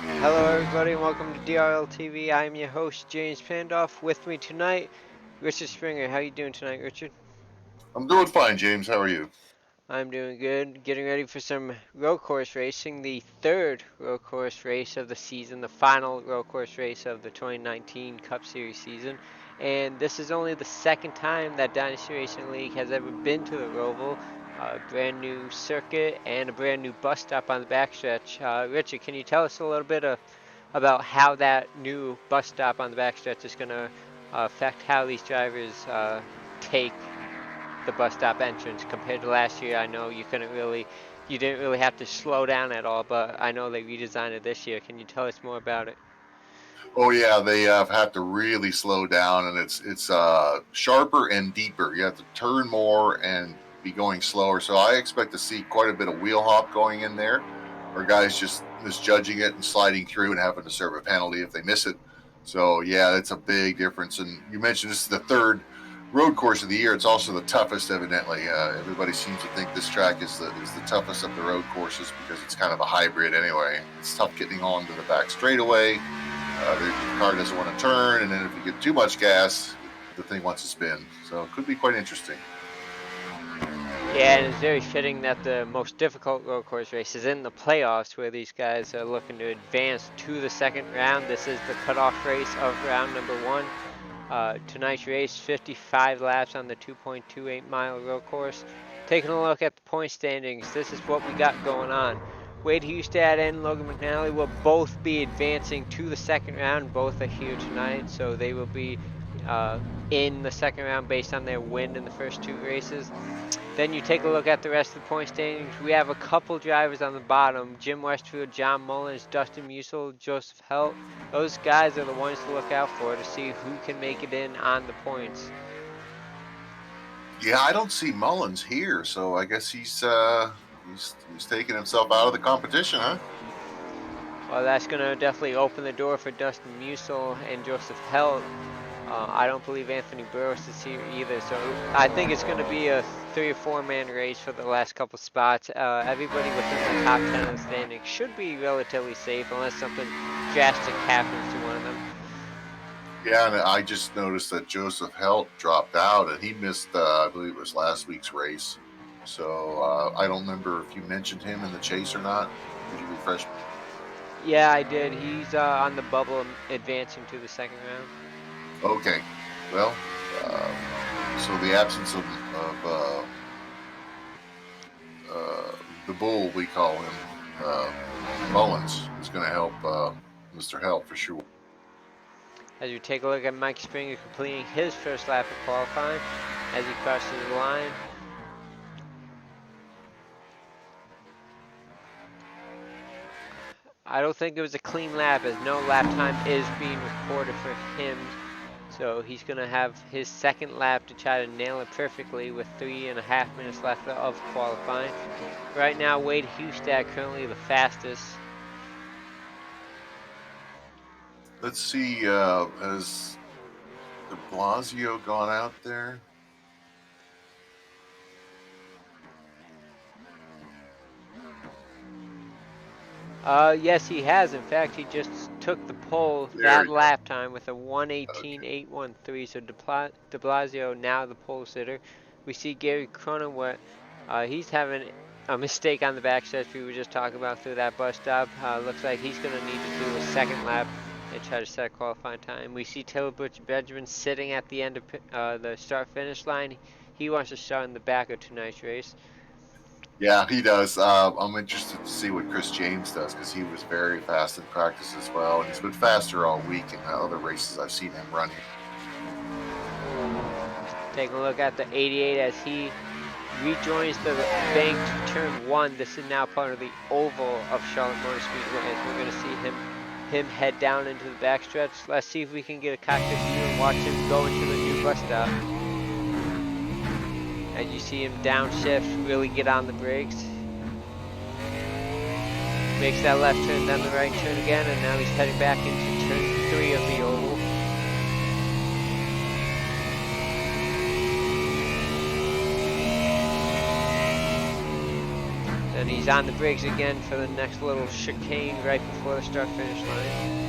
Hello everybody and welcome to DRL TV. I'm your host James Pandoff. With me tonight, Richard Springer. How you doing tonight, Richard? I'm doing fine, James. How are you? I'm doing good. Getting ready for some road course racing, the third road course race of the season, the final road course race of the 2019 Cup Series season. And this is only the second time that Dynasty Racing League has ever been to the Roval. A brand new circuit and a brand new bus stop on the backstretch. Richard, can you tell us a little bit about how that new bus stop on the backstretch is going to affect how these drivers take the bus stop entrance compared to last year? I know you didn't really have to slow down at all, but I know they redesigned it this year. Can you tell us more about it? Oh yeah, they have to really slow down, and it's sharper and deeper. You have to turn more and be going slower. So I expect to see quite a bit of wheel hop going in there, or guys just misjudging it and sliding through and having to serve a penalty if they miss it. So yeah, it's a big difference. And you mentioned this is the third road course of the year. It's also the toughest, evidently. Everybody seems to think this track is the toughest of the road courses because it's kind of a hybrid anyway. It's tough getting on to the back straightaway. The car doesn't want to turn, and then if you get too much gas, the thing wants to spin. So it could be quite interesting. Yeah, and it's very fitting that the most difficult road course race is in the playoffs, where these guys are looking to advance to the second round. This is the cutoff race of round number one. Tonight's race, 55 laps on the 2.28-mile road course. Taking a look at the point standings, this is what we got going on. Wade Hustad and Logan McNally will both be advancing to the second round. Both are here tonight, so they will be in the second round based on their win in the first two races. Then you take a look at the rest of the point standings. We have a couple drivers on the bottom: Jim Westfield, John Mullins, Dustin Musil, Joseph Helt. Those guys are the ones to look out for to see who can make it in on the points. Yeah, I don't see Mullins here, so I guess he's taking himself out of the competition, huh? Well, that's going to definitely open the door for Dustin Musil and Joseph Helt. I don't believe Anthony Burris is here either, so I think it's going to be a 3 or 4 man race for the last couple spots. Everybody within the top 10 of the standings should be relatively safe unless something drastic happens to one of them. Yeah, and I just noticed that Joseph Helt dropped out, and he missed, I believe it was last week's race. So I don't remember if you mentioned him in the chase or not. Could you refresh me? Yeah, I did. He's on the bubble advancing to the second round. Okay. Well, uh, so the absence of uh, the bull, we call him, Mullins, is going to help Mr. Help for sure. As you take a look at Mike Springer completing his first lap of qualifying as he crosses the line. I don't think it was a clean lap, as no lap time is being recorded for him. So he's going to have his second lap to try to nail it perfectly with 3.5 minutes left of qualifying. Right now, Wade Hustad currently the fastest. Let's see, has de Blasio gone out there? Yes, he has. In fact, he just took the pole There that we go. lap time with a Okay. 1:18.813. So De Blasio now the pole sitter. We see Gary Cronenwet. He's having a mistake on the backstretch we were just talking about through that bus stop. Looks like he's going to need to do a second lap and try to set a qualifying time. We see Taylor Butch Benjamin sitting at the end of the start-finish line. He wants to start in the back of tonight's race. Yeah, he does. I'm interested to see what Chris James does because he was very fast in practice as well. And he's been faster all week in the other races I've seen him running. Taking a look at the 88 as he rejoins the banked turn 1. This is now part of the oval of Charlotte Motor Speedway as we're going to see him head down into the backstretch. Let's see if we can get a cockpit view and watch him go into the new bus stop. As you see him downshift, really get on the brakes. Makes that left turn, then the right turn again, and now he's heading back into turn 3 of the oval. And he's on the brakes again for the next little chicane right before the start-finish line.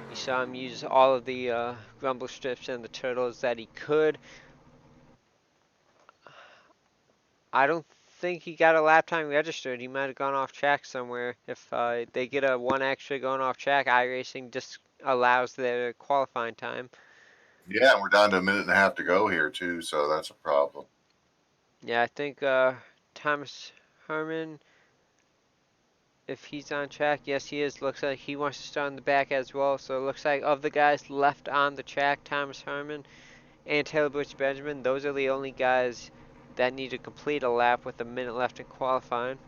You saw him use all of the rumble strips and the turtles that he could. I don't think he got a lap time registered. He might have gone off track somewhere. If they get a 1 extra going off track, iRacing just allows their qualifying time. Yeah, we're down to a minute and a half to go here too, so that's a problem. Yeah, I think Thomas Herman, if he's on track, yes he is. Looks like he wants to start in the back as well. So it looks like of the guys left on the track, Thomas Herman and Taylor Butch Benjamin, those are the only guys that need to complete a lap with a minute left in qualifying.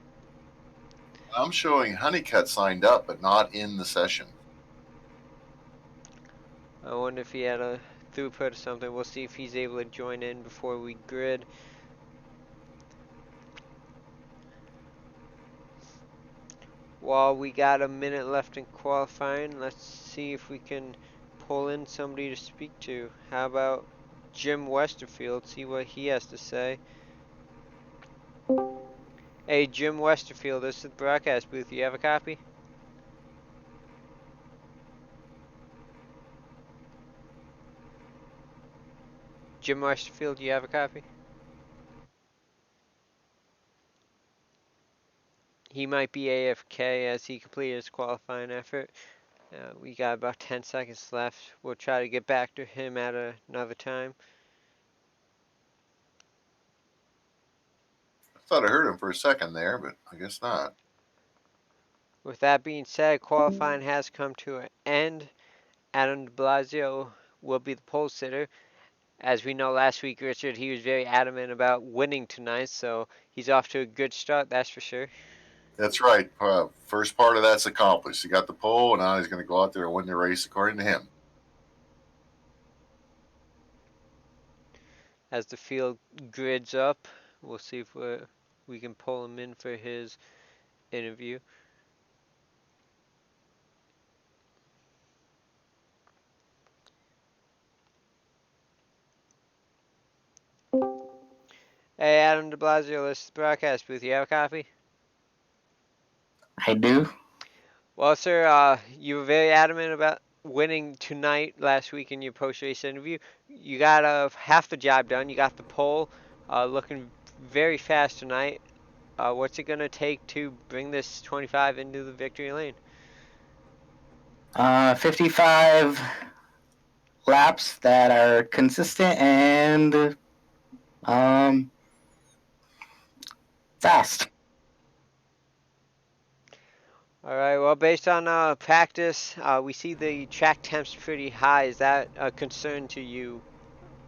I'm showing Honeycutt signed up, but not in the session. I wonder if he had a throughput or something. We'll see if he's able to join in before we grid. While we got a minute left in qualifying, let's see if we can pull in somebody to speak to. How about Jim Westerfield? See what he has to say. Hey, Jim Westerfield, this is the broadcast booth. You have a copy? Jim Westerfield, do you have a copy? He might be AFK as he completed his qualifying effort. We got about 10 seconds left. We'll try to get back to him at another time. I thought I heard him for a second there, but I guess not. With that being said, qualifying has come to an end. Adam de Blasio will be the pole sitter. As we know last week, Richard, he was very adamant about winning tonight, so he's off to a good start, that's for sure. That's right. First part of that's accomplished. He got the pole, and now he's going to go out there and win the race according to him. As the field grids up, we'll see if we can pull him in for his interview. Hey, Adam de Blasio, this is the broadcast booth. You have a copy? I do. Well, sir, you were very adamant about winning tonight last week in your post-race interview. You got half the job done. You got the pole, looking very fast tonight. What's it going to take to bring this 25 into the victory lane? 55 laps that are consistent and fast. All right, well, based on practice, we see the track temps pretty high. Is that a concern to you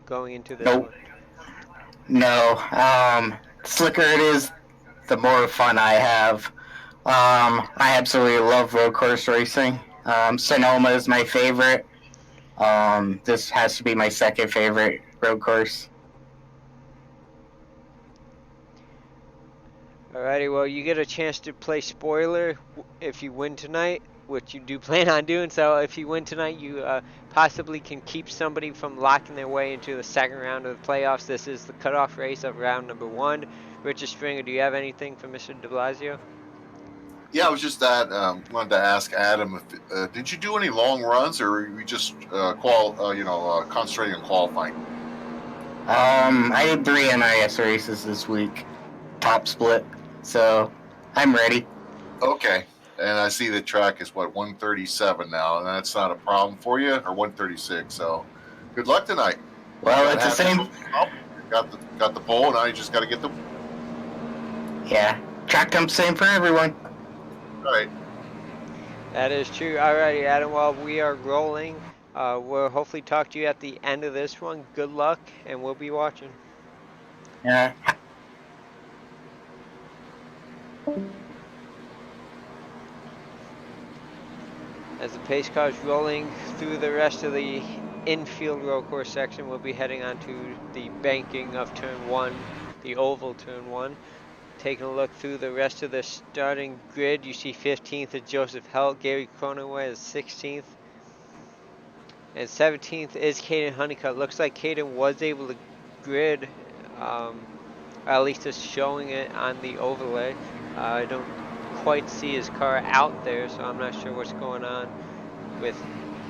going into this Nope. one? No. Slicker it is, the more fun I have. I absolutely love road course racing. Sonoma is my favorite. This has to be my second favorite road course. Alrighty, well, you get a chance to play spoiler if you win tonight, which you do plan on doing. So if you win tonight, you possibly can keep somebody from locking their way into the second round of the playoffs. This is the cutoff race of round number 1. Richard Springer, do you have anything for Mr. de Blasio? Yeah, I was just wanted to ask Adam if did you do any long runs, or were you just concentrating on qualifying? I did 3 NIS races this week, top split, so I'm ready. Okay, and I see the track is 137 now, and that's not a problem for you, or 136. So, good luck tonight. Well, it's the same. Got the pole, now you just got to get the. Yeah, track temps same for everyone. Right. That is true. Alrighty, Adam. Well, we are rolling. We'll hopefully talk to you at the end of this one. Good luck, and we'll be watching. Yeah. As the pace car is rolling through the rest of the infield road course section, we'll be heading onto the banking of turn 1, the oval turn 1. Taking a look through the rest of the starting grid, you see 15th is Joseph Helt, Gary Cronenway is 16th. And 17th is Caden Honeycutt. Looks like Caden was able to grid or at least it's showing it on the overlay. I don't quite see his car out there, so I'm not sure what's going on with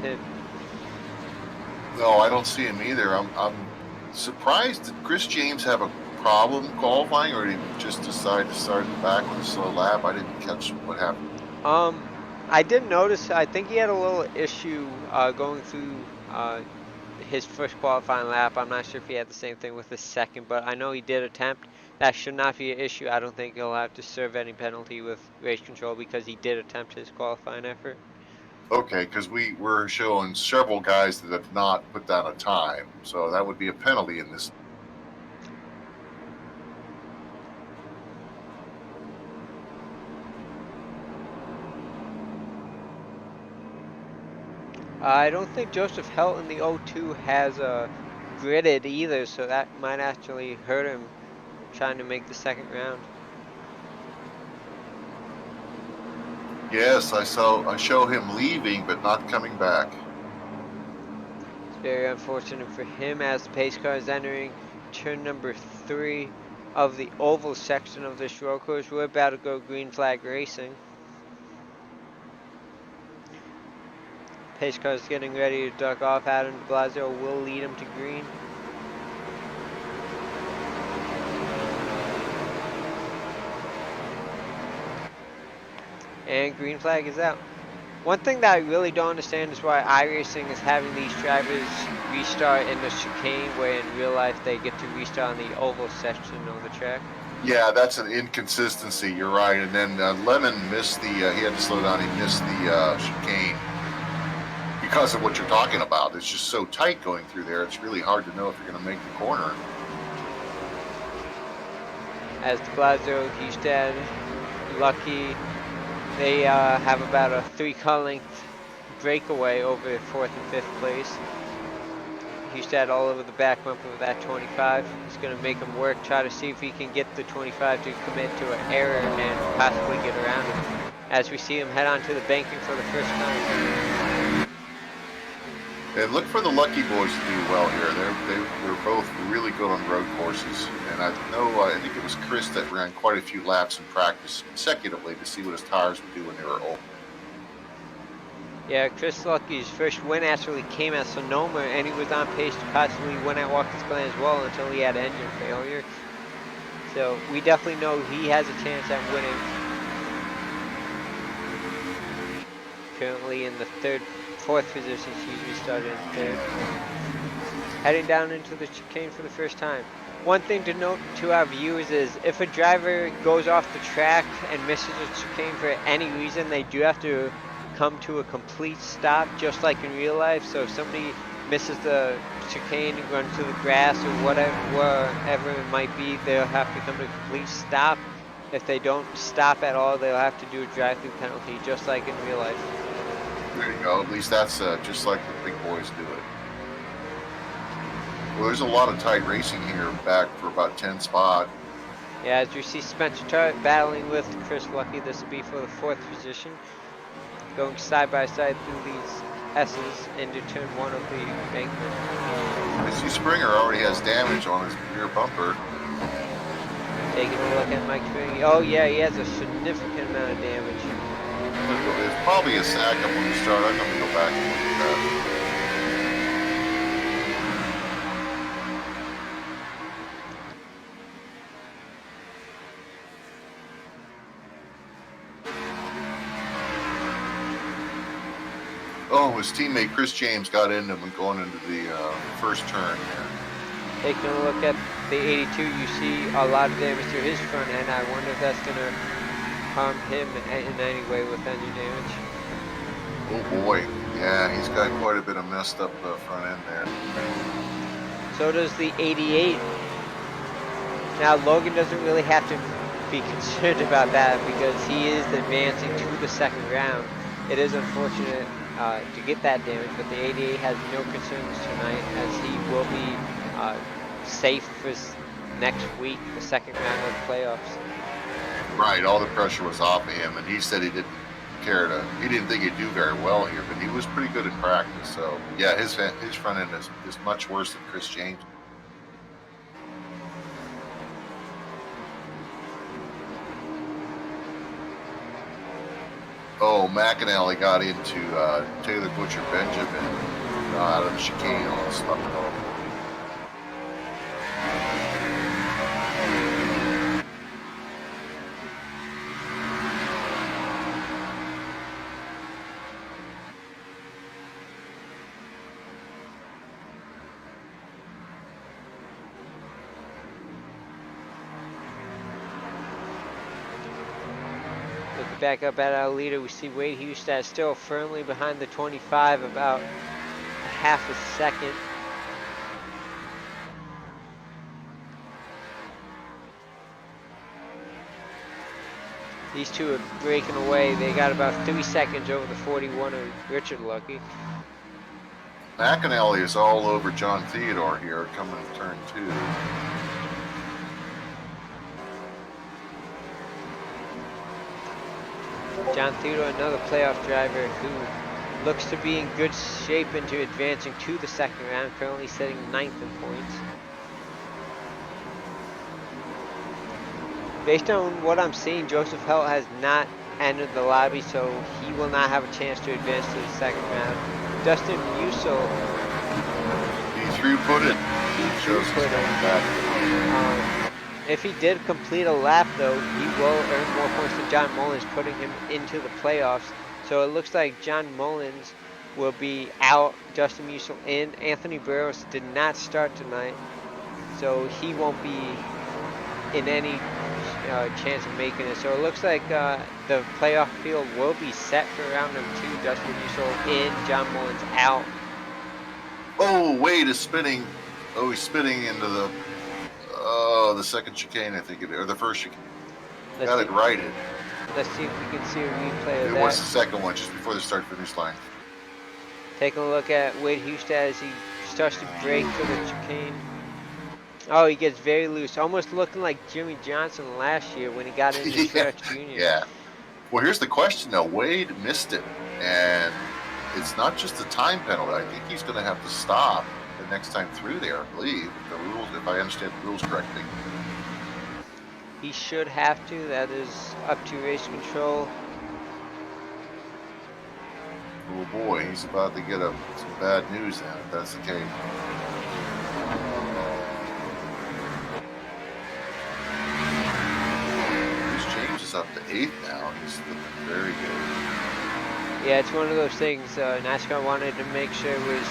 him. No, I don't see him either. I'm surprised. Did Chris James have a problem qualifying, or did he just decide to start at the back with a slow lap? I didn't catch what happened. I did notice, I think he had a little issue going through his first qualifying lap. I'm not sure if he had the same thing with his second, but I know he did attempt. That should not be an issue. I don't think he'll have to serve any penalty with race control because he did attempt his qualifying effort. Okay, because we were showing several guys that have not put down a time, so that would be a penalty in this. I don't think Joseph Helt in the 02 has gridded either, so that might actually hurt him trying to make the second round. Yes, I show him leaving but not coming back. It's very unfortunate for him as the pace car is entering turn number 3 of the oval section of this road course. We're about to go green flag racing. Pace car is getting ready to duck off. Adam de Blasio will lead him to green. And green flag is out. One thing that I really don't understand is why iRacing is having these drivers restart in the chicane, where in real life they get to restart on the oval section of the track. Yeah, that's an inconsistency. You're right. And then Lemon missed the. He had to slow down. He missed the chicane because of what you're talking about. It's just so tight going through there. It's really hard to know if you're going to make the corner. As de Blasio, Hustad, Lucky, they have about a 3-car length breakaway over 4th and 5th place. Hustad all over the back bumper with that 25. He's going to make him work, try to see if he can get the 25 to commit to an error and possibly get around him. As we see him head onto the banking for the first time. And look for the Lucky boys to do well here. They're both really good on road courses. And I think it was Chris that ran quite a few laps in practice consecutively to see what his tires would do when they were open. Yeah, Chris Lucky's first win actually came at Sonoma, and he was on pace to possibly win at Watkins Glen as well until he had engine failure. So we definitely know he has a chance at winning. Currently in the 4th position, he restarted in 3rd. Heading down into the chicane for the first time. One thing to note to our viewers is if a driver goes off the track and misses a chicane for any reason, they do have to come to a complete stop, just like in real life. So if somebody misses the chicane and runs to the grass or whatever it might be, they'll have to come to a complete stop. If they don't stop at all, they'll have to do a drive-through penalty, just like in real life. There you go. At least that's just like the big boys do it. Well, there's a lot of tight racing here back for about 10 spot. Yeah, as you see Spencer Tart battling with Chris Lucky, this will be for the 4th position. Going side by side through these S's into turn 1 of the embankment. I see Springer already has damage on his rear bumper. Taking a look at Mike Springer. Oh yeah, he has a significant amount of damage. There's probably a sag up on the start. I'm going to go back and look at that. Oh, his teammate Chris James got into him going into the first turn here. Taking a look at the 82, you see a lot of damage to his front end. I wonder if that's going to harm him in any way with engine damage. Oh boy, yeah, he's got quite a bit of messed up front end there. So does the 88. Now Logan doesn't really have to be concerned about that because he is advancing to the second round. It is unfortunate to get that damage, but the 88 has no concerns tonight as he will be safe for next week, the second round of the playoffs. Right, all the pressure was off of him, and he said he didn't care to. He didn't think he'd do very well here, but he was pretty good in practice. So yeah, his front end is much worse than Chris James. Oh, McAnally got into Taylor Butcher Benjamin out of the chicane on the stuff. Looking back up at our leader, we see Wade Hustad still firmly behind the 25, about a half a second. These two are breaking away. They got about 3 seconds over the 41 of Richard Lucky. McAnally is all over John Theodore here, coming to turn 2. John Theodore, another playoff driver who looks to be in good shape into advancing to the second round, currently sitting 9th in points. Based on what I'm seeing, Joseph Helt has not entered the lobby, so he will not have a chance to advance to the second round. Dustin Musil. He through-putted. Shows he's coming back. If he did complete a lap, though, he will earn more points than John Mullins, putting him into the playoffs. So it looks like John Mullins will be out, Dustin Musil in. Anthony Burrows did not start tonight, so he won't be in any chance of making it. So it looks like the playoff field will be set for round number 2. Dustin Musil in, John Mullins out. Oh, Wade is spinning. Oh, he's spinning into the second chicane, I think it is, or the first chicane. Got it righted. Let's see if we can see a replay of that. It was the second one, just before the start-finish line. Taking a look at Wade Hustad as he starts to break for the chicane. Oh, he gets very loose, almost looking like Jimmy Johnson last year when he got into Truex Jr. Yeah. Well, here's the question, though. Wade missed it, and it's not just a time penalty. I think he's going to have to stop the next time through there, I believe, if I understand the rules correctly. He should have to. That is up to race control. Oh boy, he's about to get some bad news then, if that's the case. James is up to 8th now. He's looking very good. Yeah, it's one of those things. NASCAR wanted to make sure it was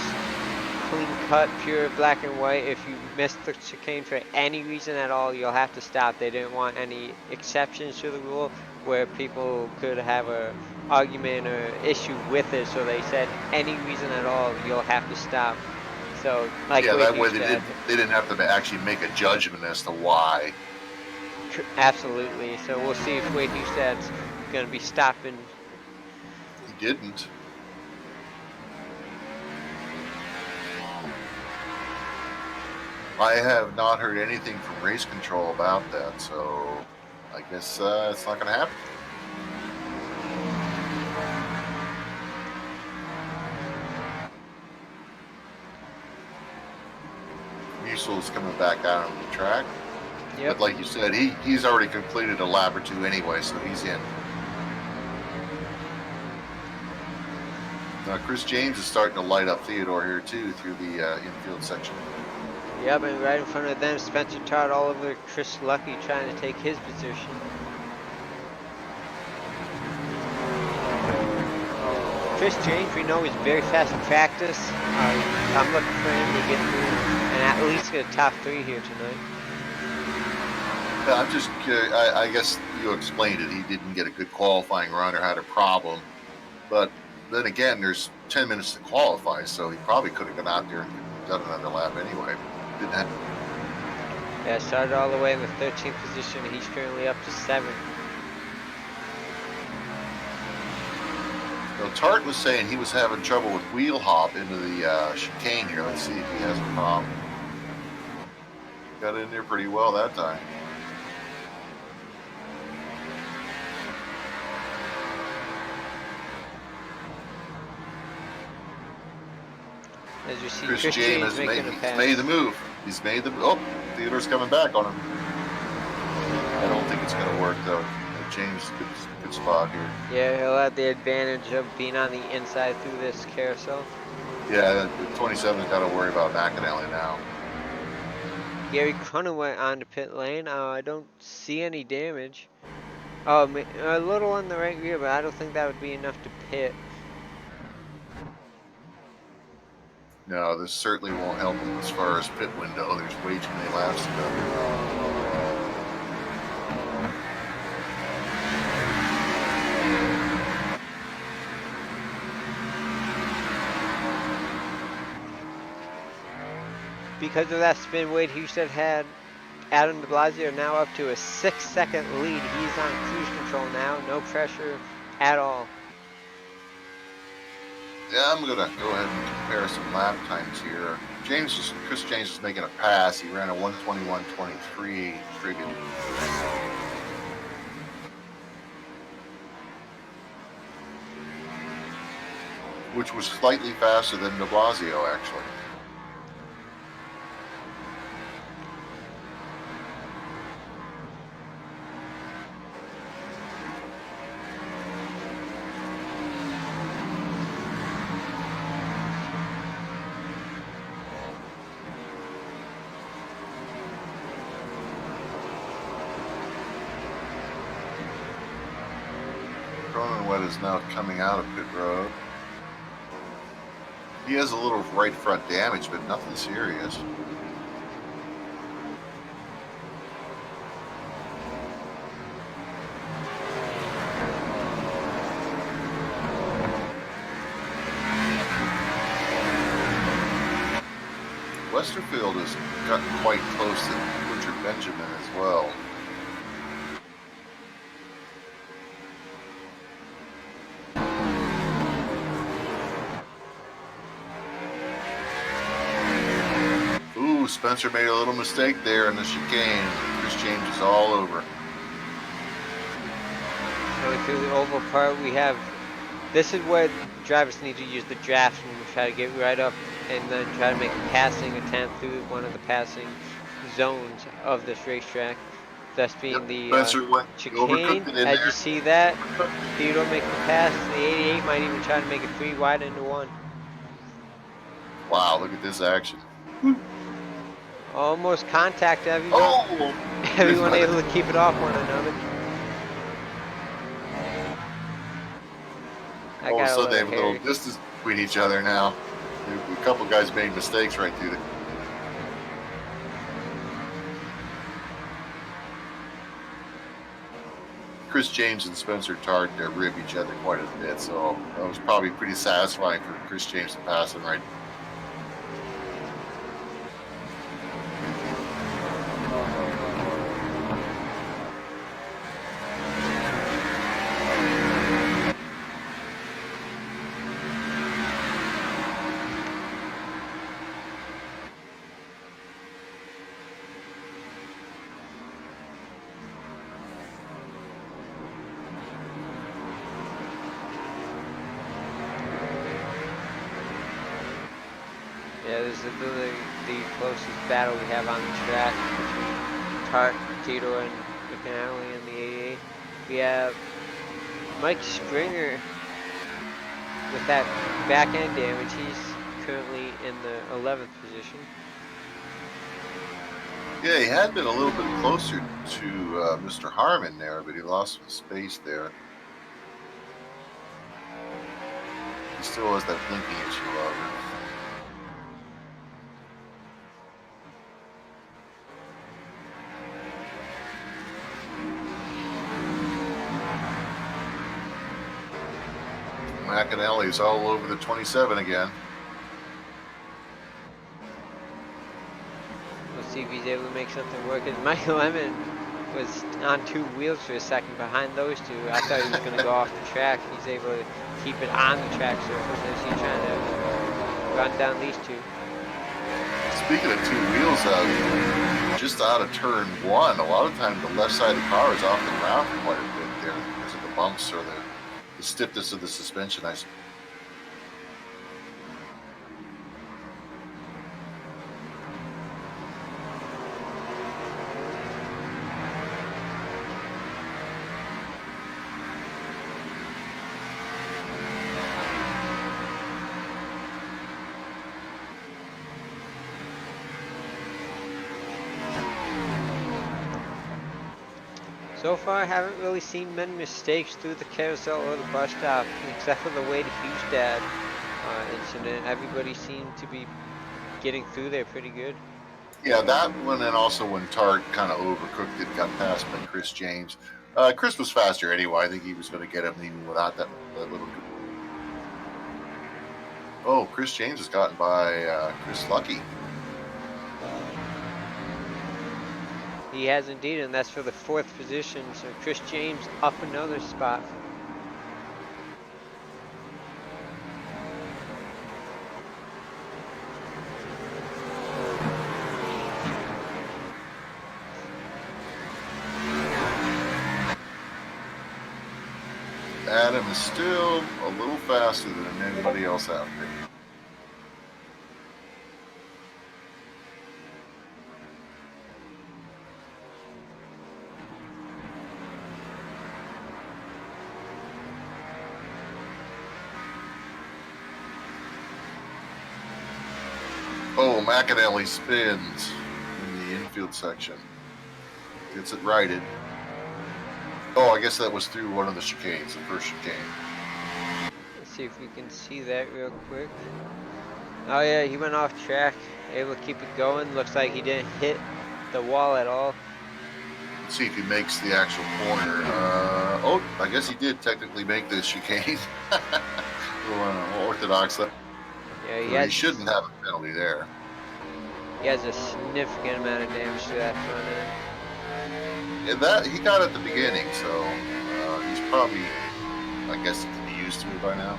clean cut, pure black and white. If you missed the chicane for any reason at all, you'll have to stop. They didn't want any exceptions to the rule where people could have a argument or issue with it, so they said any reason at all, you'll have to stop. So, like, yeah, that way they didn't have to actually make a judgment as to why. Absolutely. So we'll see if Wade Hustad's going to be stopping. He didn't. I have not heard anything from race control about that, so I guess it's not going to happen. Musil's coming back out on the track. Yep. But like you said, he's already completed a lap or 2 anyway, so he's in. Now Chris James is starting to light up Theodore here too through the infield section. Yep, and right in front of them, Spencer Todd all over Chris Lucky trying to take his position. Chris James, we know he's very fast in practice. I'm looking for him to get through and at least get a top 3 here tonight. Yeah, I'm just curious. I guess you explained it. He didn't get a good qualifying run or had a problem. But then again, there's 10 minutes to qualify, so he probably could have gone out there and done another lap anyway. Didn't have. Yeah, started all the way in the 13th position. He's currently up to 7th. Well, Tart was saying he was having trouble with wheel hop into the chicane here. Let's see if he has a problem. Got in there pretty well that time. As you see, Chris James making a pass. Made the move. He's made the. Oh, Theodore's coming back on him. I don't think it's going to work though. James, good spot here. Yeah, he'll have the advantage of being on the inside through this carousel. Yeah, the 27's got to worry about McAnally now. Gary Cronin went onto pit lane. I don't see any damage. Oh, a little on the right rear, but I don't think that would be enough to pit. No, this certainly won't help him as far as pit window. There's way too many laps to go. Because of that spin, Wade Husted had Adam de Blasio now up to a 6-second lead. He's on cruise control now, no pressure at all. Yeah, I'm gonna go ahead and compare some lap times here. Chris James is making a pass. He ran a 1:21.23 friggin'. Which was slightly faster than de Blasio, actually. Cronin is now coming out of pit road. He has a little right front damage, but nothing serious. Westerfield has gotten quite close to Richard Benjamin as well. Ooh, Spencer made a little mistake there in the chicane. Chris James is all over. Going through the oval part, we have, this is where drivers need to use the draft and try to get right up and then try to make a passing attempt through one of the passing zones of this racetrack. Thus being the chicane. As you see that, Theodore makes the pass. The 88 might even try to make it 3 wide into 1. Wow, look at this action. Almost contact everyone. Oh! Everyone able to keep it off one another. All of a sudden they have a little distance between each other now. A couple guys made mistakes right through there. Chris James and Spencer Tart rib each other quite a bit, so that was probably pretty satisfying for Chris James to pass him right. Yeah, this is the closest battle we have on the track between Tart, Tito, and McAnally in the 88. We have Mike Springer with that back end damage. He's currently in the 11th position. Yeah, he had been a little bit closer to Mr. Harmon there, but he lost some space there. He still has that blinking issue, however. McAnally's all over the 27 again. Let's see if he's able to make something work. As Michael Lemon was on 2 wheels for a second behind those two. I thought he was going to go off the track. He's able to keep it on the track surface as he's trying to run down these two. Speaking of 2 wheels, just out of turn 1, a lot of times the left side of the car is off the ground for quite a bit there because of the bumps or the stiffness of the suspension. So far, I haven't really seen many mistakes through the carousel or the bus stop, except for the way to Hugstad incident. Everybody seemed to be getting through there pretty good. Yeah, that one, and also when Tart kind of overcooked it, got passed by Chris James. Chris was faster anyway. I think he was going to get him even without that little. Oh, Chris James is gotten by Chris Lucky. He has indeed, and that's for the 4th position. So Chris James up another spot. Adam is still a little faster than anybody else out there. Oh, McAnally spins in the infield section. Gets it righted. Oh, I guess that was through one of the chicanes, the first chicane. Let's see if we can see that real quick. Oh yeah, he went off track, able to keep it going. Looks like he didn't hit the wall at all. Let's see if he makes the actual corner. Oh, I guess he did technically make the chicane. Orthodox. Yeah, He shouldn't have a penalty there. He has a significant amount of damage to that front end. And that he got at the beginning, so he's probably, I guess, he can be used to it by now.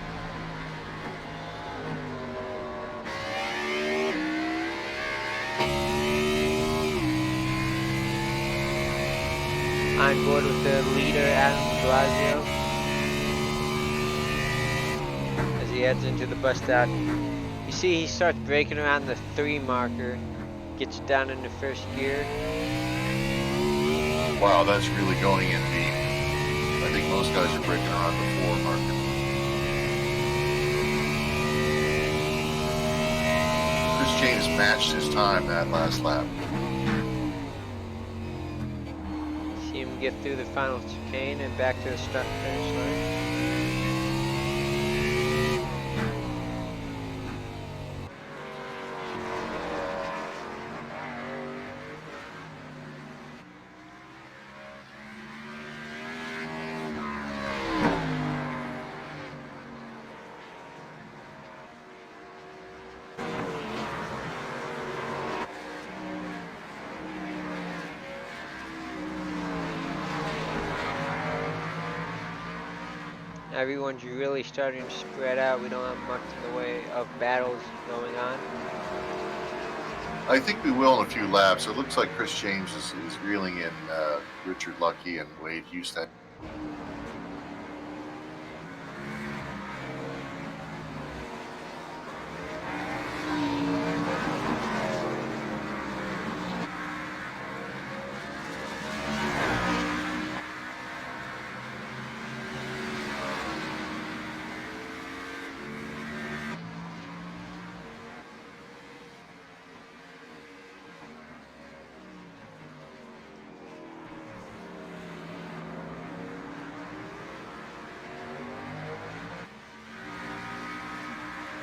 On board with the leader, Adam Blasio, as he heads into the bus stop. You see he starts braking around the 3 marker, gets down into first gear. Wow, that's really going in deep. I think most guys are braking around the 4 marker. Chris James matched his time that last lap. See him get through the final chicane and back to the start finish line. Everyone's really starting to spread out. We don't have much in the way of battles going on. I think we will in a few laps. It looks like Chris James is reeling in Richard Lucky and Wade Houston.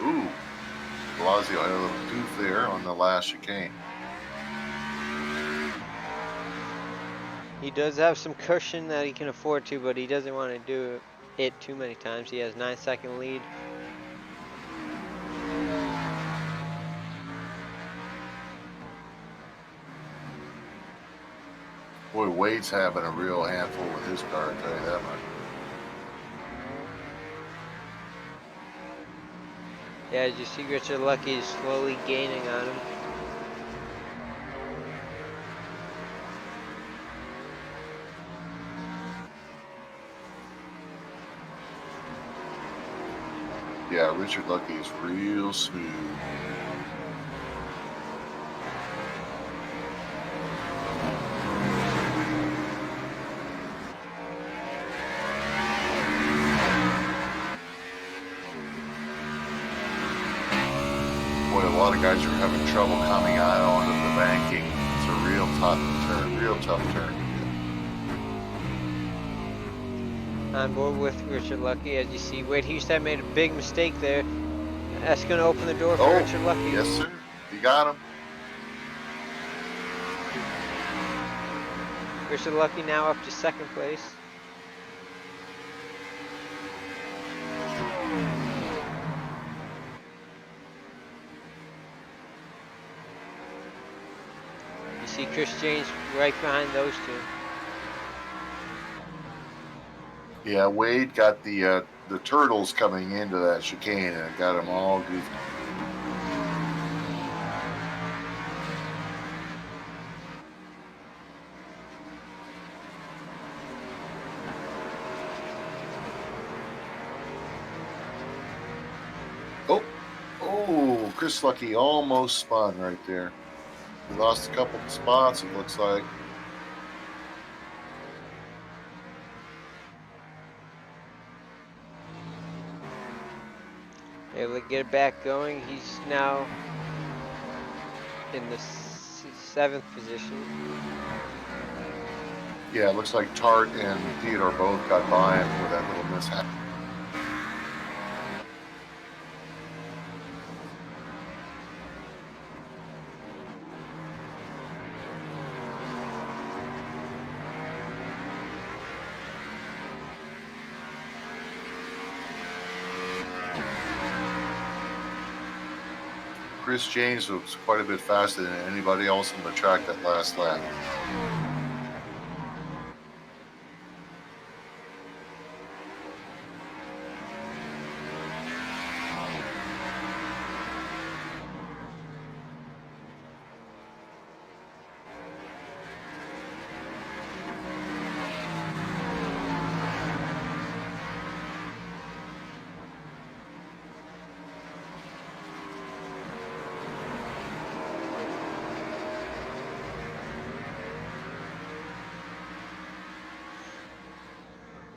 Ooh, Blasio had a little goof there on the last chicane. He does have some cushion that he can afford to, but he doesn't want to do it too many times. He has 9-second lead. Boy, Wade's having a real handful with his car, I'll tell you that much. Yeah, as you see, Richard Lucky is slowly gaining on him. Yeah, Richard Lucky is real smooth. Boy, a lot of guys are having trouble coming out onto the banking. It's a real tough turn, real tough turn. on board with Richard Lucky. As you see, Wade Hustad made a big mistake there. That's going to open the door for Richard Lucky. Yes, sir. You got him. Richard Lucky now up to second place. You see Chris James right behind those two. Yeah, Wade got the turtles coming into that chicane and it got them all goofy. Oh, Chris Lucky almost spun right there. He lost a couple of spots, it looks like. Able to get it back going. He's now in the 7th position. Yeah, it looks like Tart and Theodore both got by him with that little mishap. Chris James was quite a bit faster than anybody else on the track that last lap.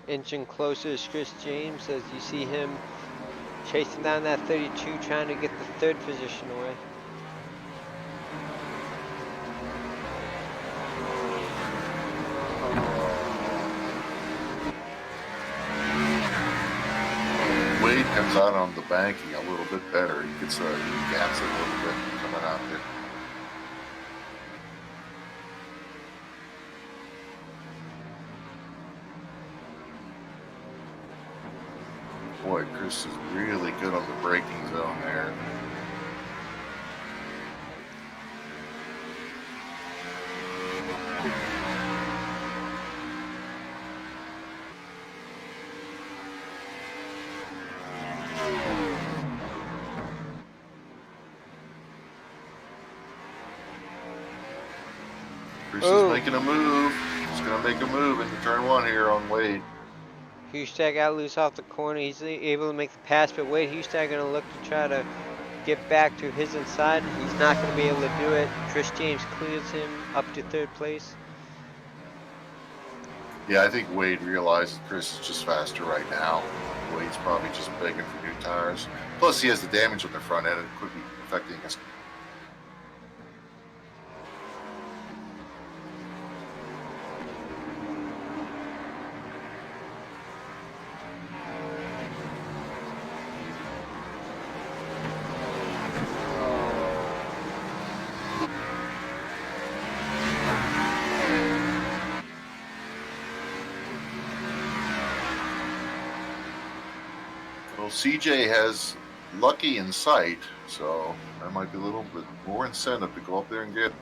Inching closer is Chris James as you see him chasing down that 32, trying to get the 3rd position away. Wade comes out on the banking a little bit better. He gets gaps it a little bit coming out there. Boy, Chris is really good on the braking zone there. Chris is making a move. He's going to make a move into turn 1 here on Wade. Hustad got loose off the corner. He's able to make the pass, but Wade Hustad going to look to try to get back to his inside. He's not going to be able to do it. Chris James clears him up to 3rd place. Yeah, I think Wade realizes Chris is just faster right now. Wade's probably just begging for new tires. Plus, he has the damage on the front end. It could be affecting us. Well, CJ has Lucky in sight, so that might be a little bit more incentive to go up there and get.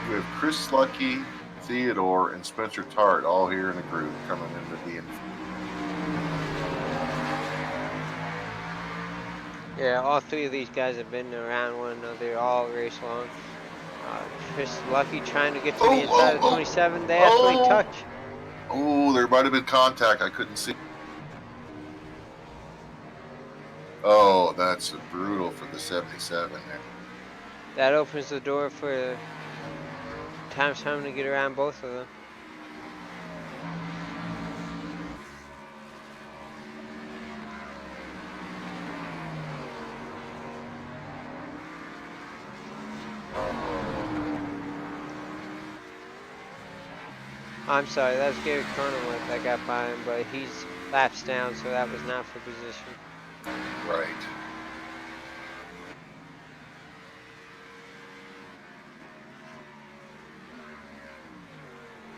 We have Chris Lucky, Theodore, and Spencer Tart all here in a group coming into the. Yeah, all three of these guys have been around one another all race long. Chris Lucky trying to get to the inside of 27. They actually touch. Oh, there might have been contact. I couldn't see. Oh, that's brutal for the 77 there. That opens the door for time to get around both of them. I'm sorry, that was Gary Cronenworth that got by him, but he's laps down, so that was not for position. Right.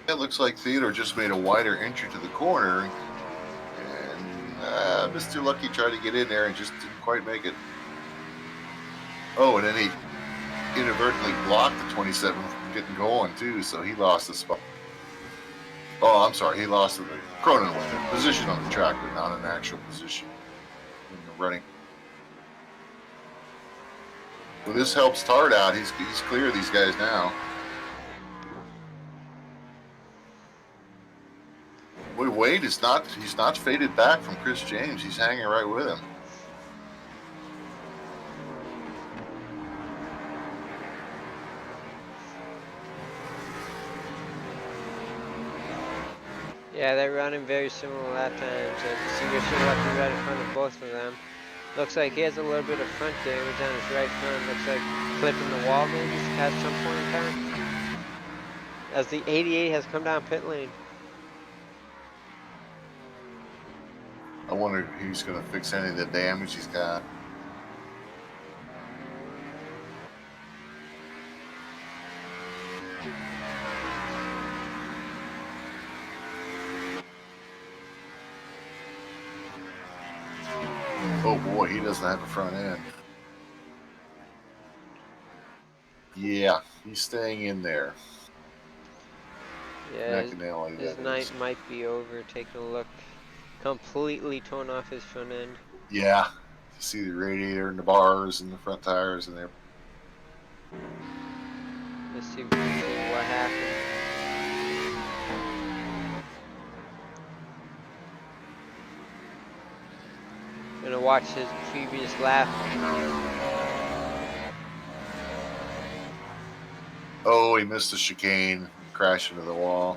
It looks like Theodore just made a wider entry to the corner, and Mr. Lucky tried to get in there and just didn't quite make it. Oh, and then he inadvertently blocked the 27 from getting going too, so he lost the spot. Oh, I'm sorry, he lost the Cronenworth position on the track, but not an actual position in the running. Well, this helps Tart out. He's clear of these guys now. Boy, Wade is he's not faded back from Chris James. He's hanging right with him. Yeah, they're running very similar lap times. See Mr. Lucky right in front of both of them. Looks like he has a little bit of front damage on his right front. Looks like clipping the wall maybe at some point in time. As the 88 has come down pit lane. I wonder if he's going to fix any of the damage he's got. Oh boy, he doesn't have a front end. Yeah, he's staying in there. Yeah, his night might be over. Taking a look. Completely torn off his front end. Yeah, you see the radiator and the bars and the front tires and there. Let's see what happened. Gonna watch his previous lap. Oh, he missed the chicane, crashed into the wall.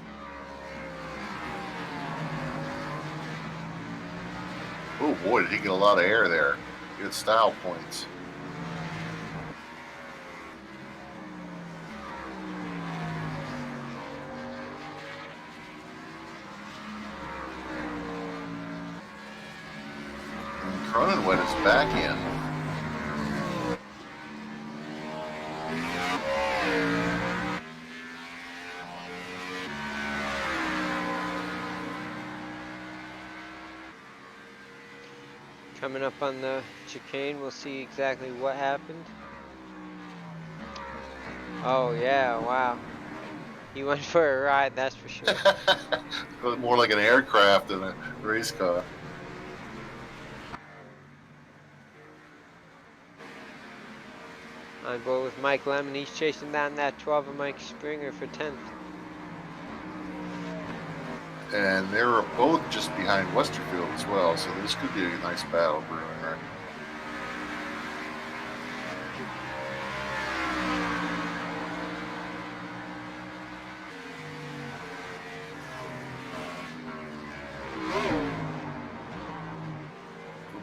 Oh boy, did he get a lot of air there. Good style points. And Cronenworth is back in. Coming up on the chicane, we'll see exactly what happened. Oh yeah, wow. He went for a ride, that's for sure. It was more like an aircraft than a race car. On board with Mike Lemon, he's chasing down that 12 of Mike Springer for 10th. And they were both just behind Westerfield as well, so this could be a nice battle brewing right.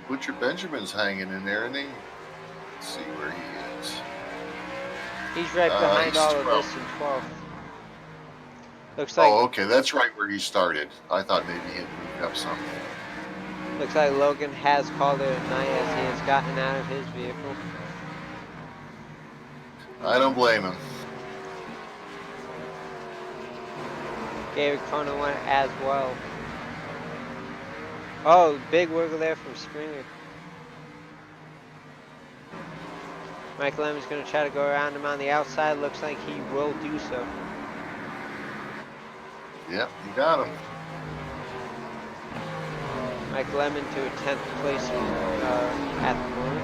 Butcher Benjamin's hanging in there, isn't he? Let's see where he is. He's right behind all of this in 12th. Looks like. Oh, okay, that's right where he started. I thought maybe he had moved up something. Looks like Logan has called it a night as he has gotten out of his vehicle. I don't blame him. Gary Cronin went as well. Oh, big wiggle there from Springer. Mike Lemon's going to try to go around him on the outside. Looks like he will do so. Yep, you got him. Mike Lemon to a 10th place at the moment.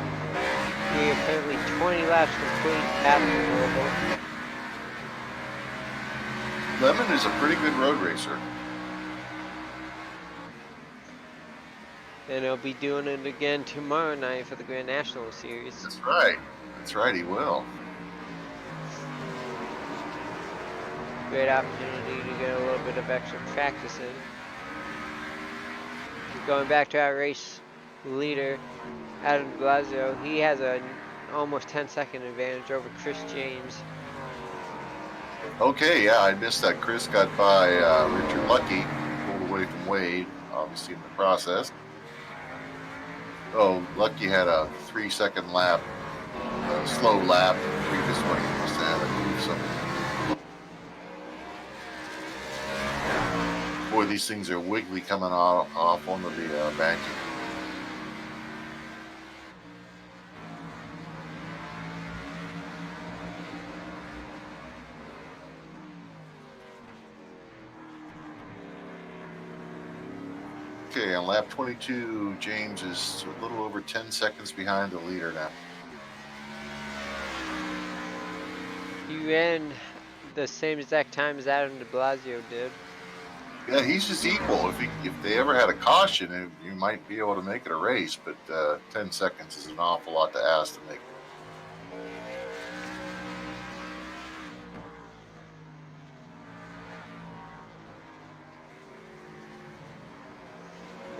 We are currently 20 laps complete at the Roval. Lemon is a pretty good road racer. And he'll be doing it again tomorrow night for the Grand National Series. That's right. That's right, he will. Great opportunity to get a little bit of extra practice in. Going back to our race leader, Adam Blasio, he has an almost 10-second advantage over Chris James. Okay, yeah, I missed that. Chris got by Richard Lucky, pulled away from Wade, obviously in the process. Oh, Lucky had a 3-second lap, slow lap. The previous one he must have had to do something. Boy, these things are wiggly coming off onto the banking. Okay, on lap 22, James is a little over 10 seconds behind the leader now. He ran the same exact time as Adam de Blasio did. Yeah, he's just equal. If they ever had a caution, you might be able to make it a race, but 10 seconds is an awful lot to ask to make.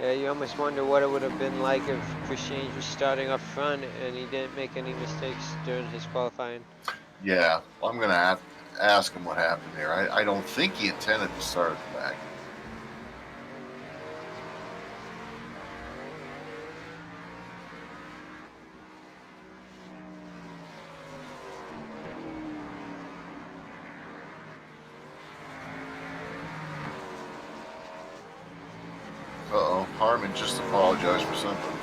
Yeah, you almost wonder what it would have been like if Chris James was starting up front and he didn't make any mistakes during his qualifying. Yeah, well, I'm going to have to ask him what happened there. I don't think he intended to start at the back. Uh-oh, Harmon just apologized for something.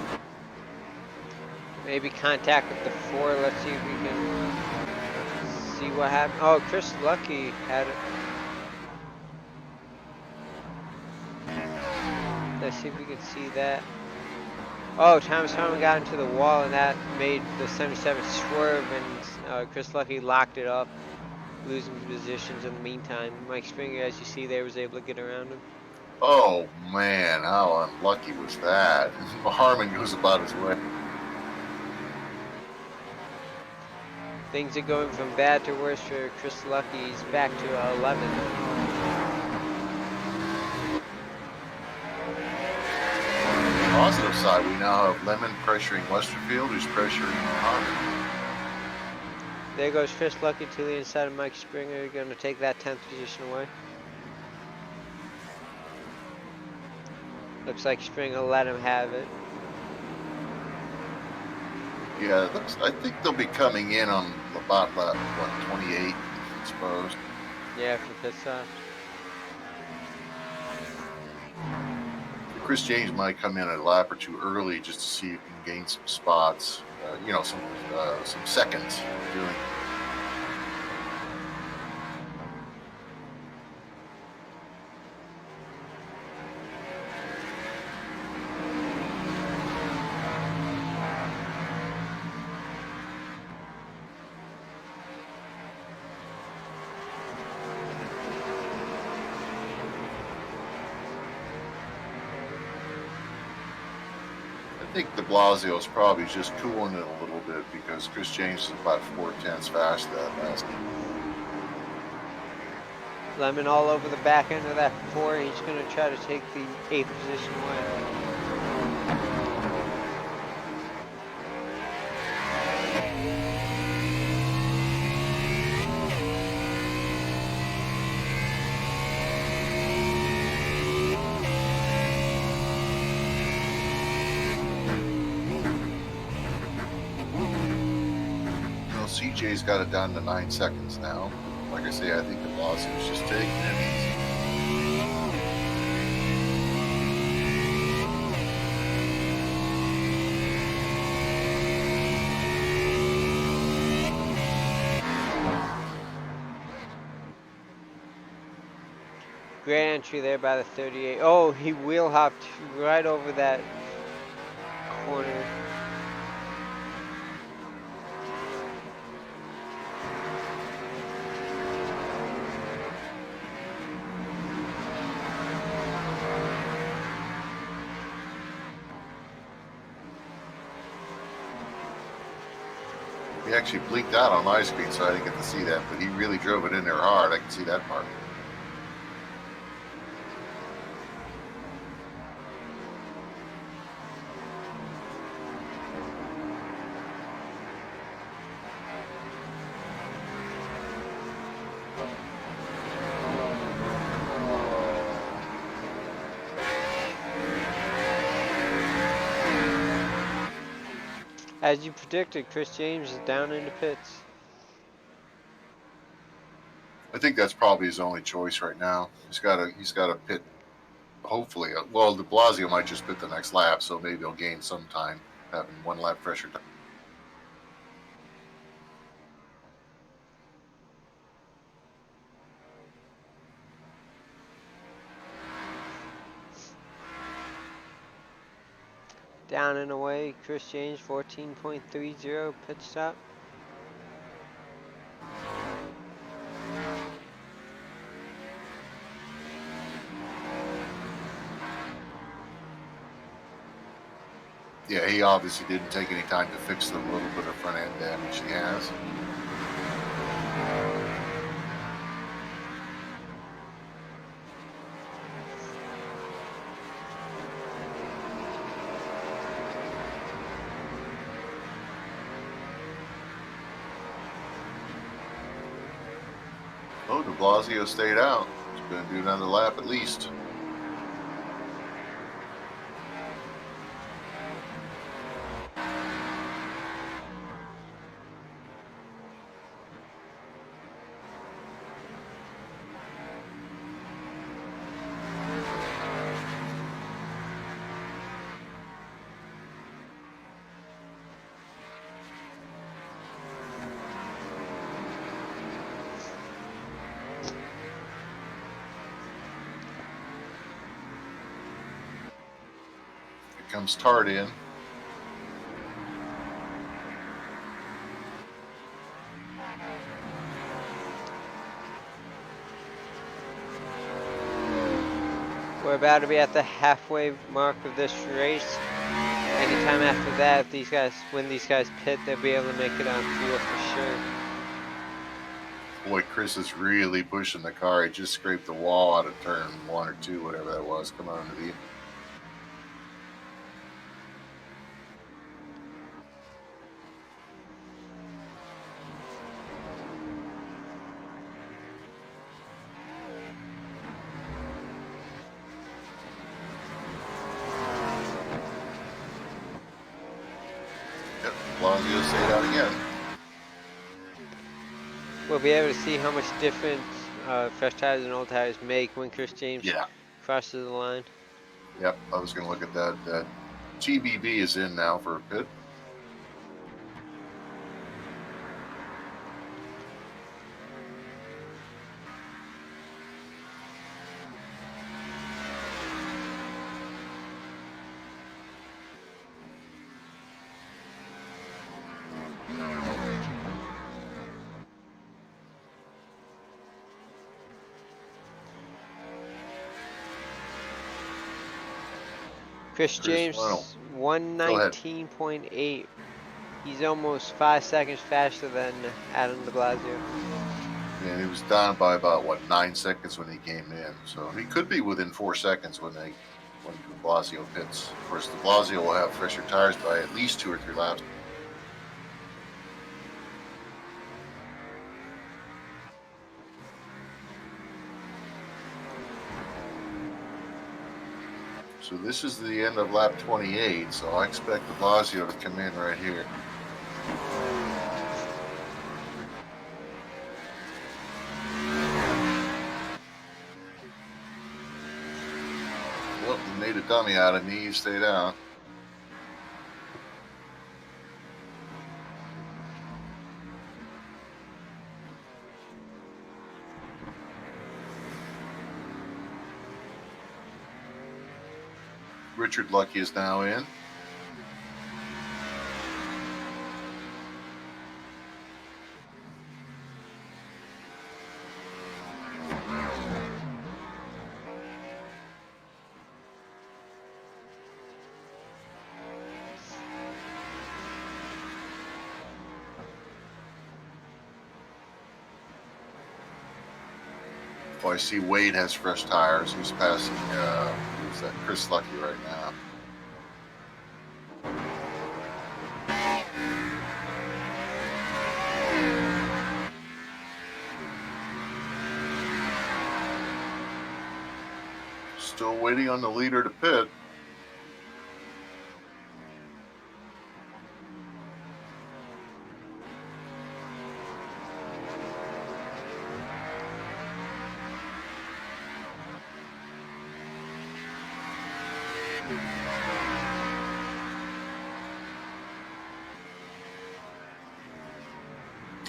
Maybe contact with the 4. Let's see if we can see what happened. Oh, Chris Lucky had it. Let's see if we can see that. Oh, Thomas Harmon got into the wall and that made the 77 swerve, and Chris Lucky locked it up, losing positions in the meantime. Mike Springer, as you see there, was able to get around him. Oh, man, how unlucky was that? Harmon goes about his way. Things are going from bad to worse for Chris Lucky. He's back to 11th. Positive side, we now have Lemon pressuring Westerfield, who's pressuring Harmon. There goes Chris Lucky to the inside of Mike Springer, going to take that 10th position away. Looks like Springer let him have it. Yeah, I think they'll be coming in on about lap, 28, I suppose. Yeah, for pit stop. Chris James might come in a lap or two early just to see if he can gain some spots, some seconds doing. I think de Blasio is probably just cooling it a little bit because Chris James is about 4/10 faster that last game. Lemon all over the back end of that 4. He's going to try to take the 8th position away. CJ's got it down to 9 seconds now. Like I say, I think de Blasio is just taking it easy. Great entry there by the 38. Oh, he wheel hopped right over that corner. actually bleaked out on my screen, so I didn't get to see that, but he really drove it in there hard. I can see that part. As you predicted, Chris James is down in the pits. I think that's probably his only choice right now. He's got to pit. Hopefully, well, De Blasio might just pit the next lap, so maybe he'll gain some time having 1 lap fresher time. Down and away, Chris James 14.30 pit stop. Yeah, he obviously didn't take any time to fix the little bit of front end damage he has. Oh, De Blasio stayed out. He's going to do another lap at least. Here comes Tart in. We're about to be at the halfway mark of this race. Anytime after that, if when these guys pit, they'll be able to make it on field for sure. Boy, Chris is really pushing the car. He just scraped the wall out of turn 1 or 2, whatever that was. Come on to the. Yep, Blasio stayed out again. We'll be able to see how much difference fresh tires and old tires make when Chris James crosses the line. Yep, I was going to look at that. That GBB is in now for a pit. Chris James, 119.8. He's almost 5 seconds faster than Adam De Blasio. And he was down by about, 9 seconds when he came in. So he could be within 4 seconds when De Blasio pits. Of course, De Blasio will have fresher tires by at least 2 or 3 laps. So this is the end of lap 28, so I expect De Blasio to come in right here. Well, he made a dummy out of me. He stayed out. Richard Lucky is now in. Oh, I see Wade has fresh tires. He's passing, who's that? Chris Lucky right now. Still waiting on the leader to pit.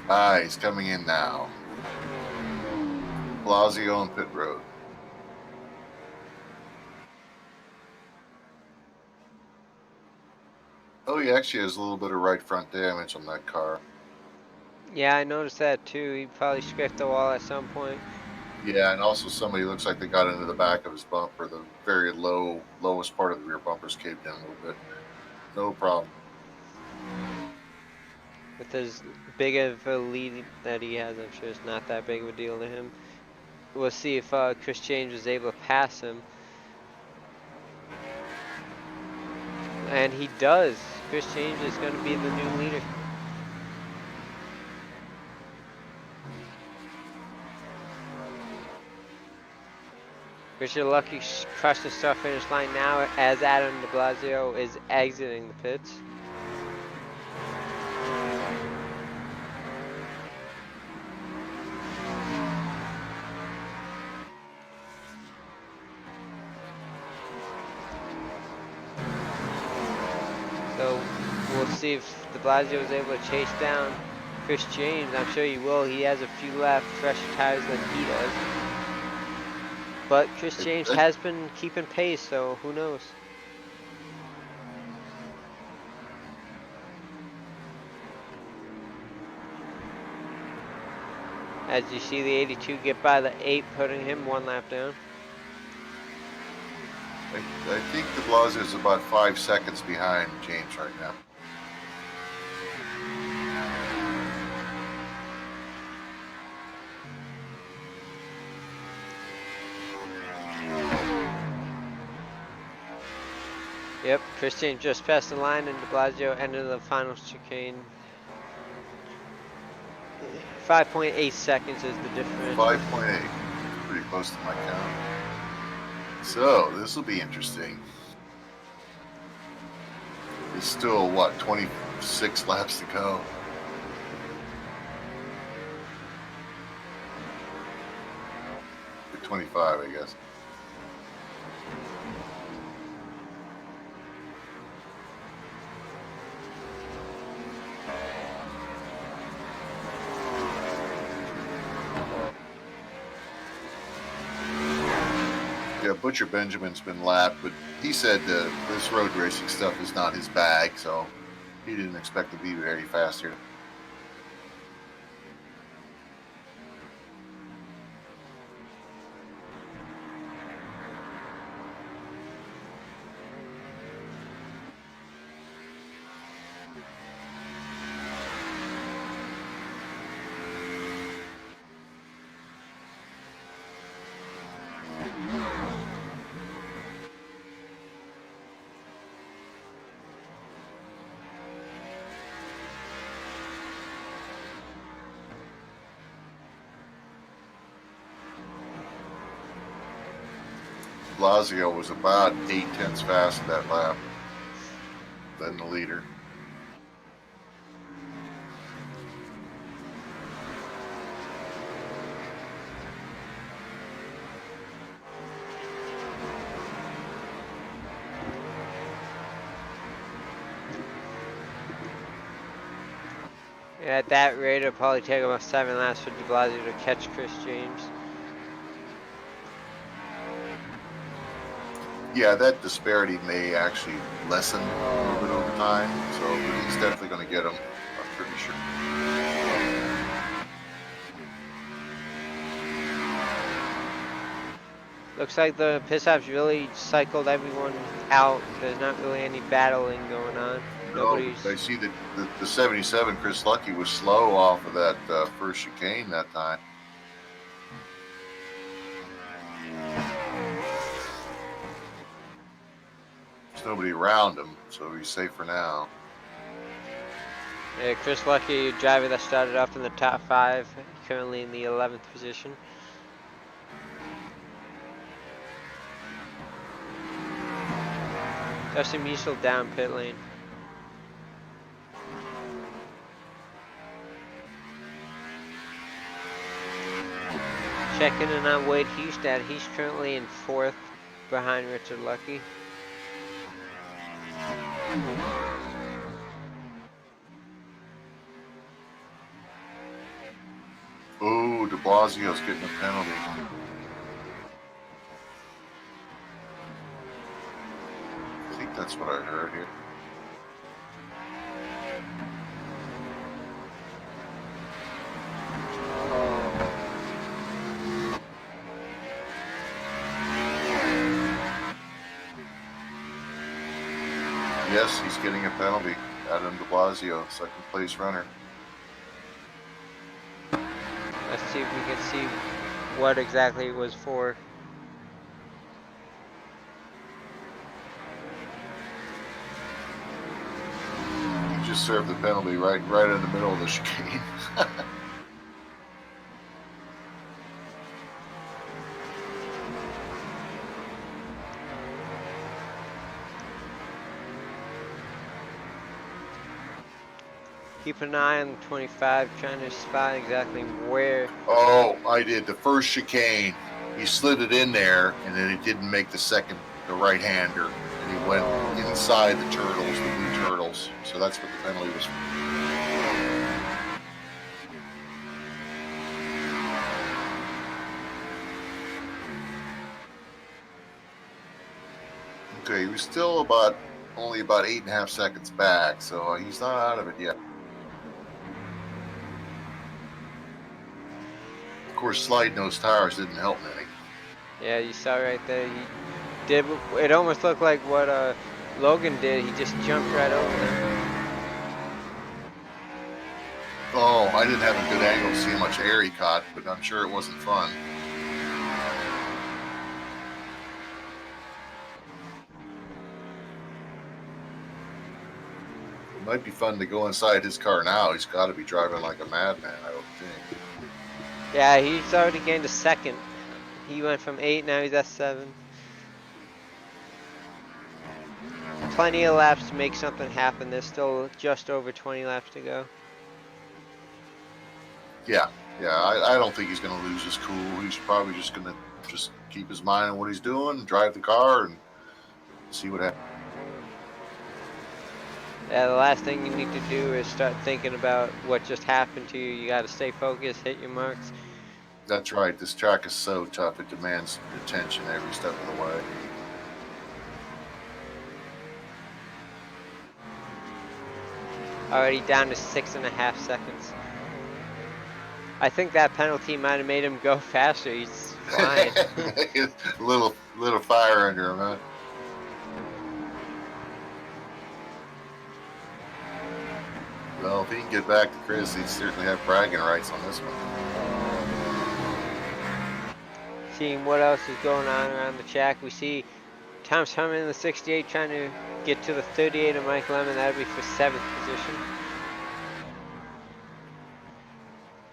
Ah, he's coming in now. Blasio on pit road. Oh, he actually has a little bit of right front damage on that car. Yeah, I noticed that too. He probably scraped the wall at some point. Yeah, and also somebody looks like they got into the back of his bumper. The very lowest part of the rear bumper's caved in a little bit. No problem. With as big of a lead that he has, I'm sure it's not that big of a deal to him. We'll see if Chris James was able to pass him. And he does. Chris James is going to be the new leader. Richard Lucky crushed the start finish line now as Adam de Blasio is exiting the pits. So we'll see if de Blasio is able to chase down Chris James. I'm sure he will. He has a few left, fresher tires than he does. But Chris James has been keeping pace, so who knows? As you see the 82 get by the 8, putting him 1 lap down. I think de Blasio is about 5 seconds behind James right now. Yep, Chris James just passed the line and de Blasio entered the final chicane. 5.8 seconds is the difference. 5.8. Pretty close to my count. So, this will be interesting. It's still, what, 26 laps to go? Or 25, I guess. Yeah, Butcher Benjamin's been lapped, but he said this road racing stuff is not his bag, so he didn't expect to be very fast here. Blasio was about 8/10 fast that lap than the leader. At that rate, it'll probably take about 7 laps for de Blasio to catch Chris James. Yeah, that disparity may actually lessen a little bit over time, so he's definitely going to get him, I'm pretty sure. Looks like the pit stops really cycled everyone out. There's not really any battling going on. Nobody's... I see that the 77, Chris Lucky, was slow off of that first chicane that time. There's nobody around him, so he's safe for now. Yeah, Chris Lucky, driver that started off in the top 5, currently in the 11th position. Dustin Musil down pit lane. Checking in on Wade Hustad. He's currently in 4th behind Richard Lucky. Ooh, de Blasio's getting a penalty. I think that's what I heard here. Yes, he's getting a penalty. Adam de Blasio, second place runner. Let's see if we can see what exactly it was for. He just served the penalty right in the middle of the chicane. Keep an eye on 25, trying to spot exactly where. Oh, I did. The first chicane, he slid it in there, and then he didn't make the right-hander, and he went inside the turtles, the blue turtles. So that's what the penalty was for. Okay, he was still only about 8.5 seconds back, so he's not out of it yet. Of course, sliding those tires didn't help any. Yeah, you saw right there. He did. It almost looked like what Logan did. He just jumped right over them. Oh, I didn't have a good angle to see how much air he caught, but I'm sure it wasn't fun. It might be fun to go inside his car now. He's got to be driving like a madman, I would think. Yeah, he's already gained a second. He went from 8, now he's at 7. Plenty of laps to make something happen. There's still just over 20 laps to go. Yeah, I don't think he's going to lose his cool. He's probably just going to keep his mind on what he's doing, drive the car, and see what happens. Yeah, the last thing you need to do is start thinking about what just happened to you. You got to stay focused, hit your marks. That's right. This track is so tough. It demands attention every step of the way. Already down to 6.5 seconds. I think that penalty might have made him go faster. He's flying. little fire under him, huh? Well, if he can get back to Chris, he'd certainly have bragging rights on this one. Seeing what else is going on around the track, we see Thomas Herman in the 68 trying to get to the 38 of Mike Lemon. That would be for 7th position.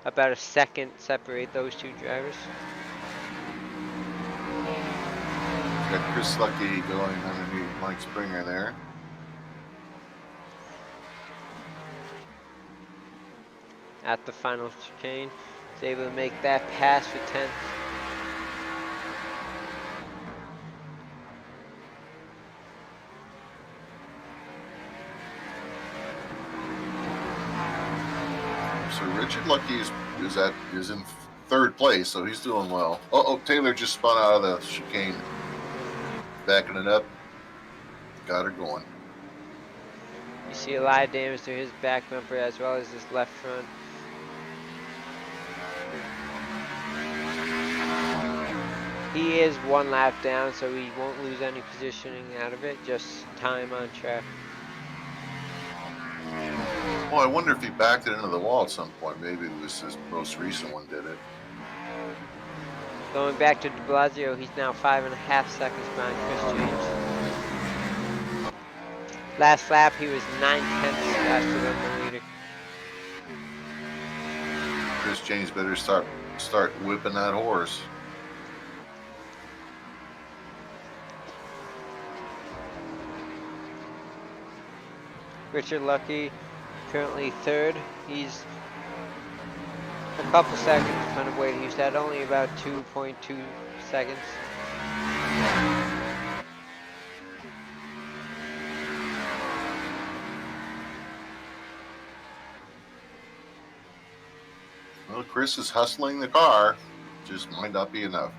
About a second separate those two drivers. Got Chris Lucky going underneath Mike Springer there. At the final chicane, he's able to make that pass for 10th. So Richard Lucky is in 3rd place, so he's doing well. Oh, Taylor just spun out of the chicane, backing it up. Got her going. You see a lot of damage to his back bumper as well as his left front. He is 1 lap down, so he won't lose any positioning out of it, just time on track. Well, I wonder if he backed it into the wall at some point. Maybe it was his most recent one did it. Going back to de Blasio, he's now 5.5 seconds behind Chris James. Last lap, he was 9/10 faster than the leader. Chris James better start whipping that horse. Richard Lucky, currently third. He's a couple seconds kind of waiting. He's at only about 2.2 seconds. Well, Chris is hustling the car. Just might not be enough.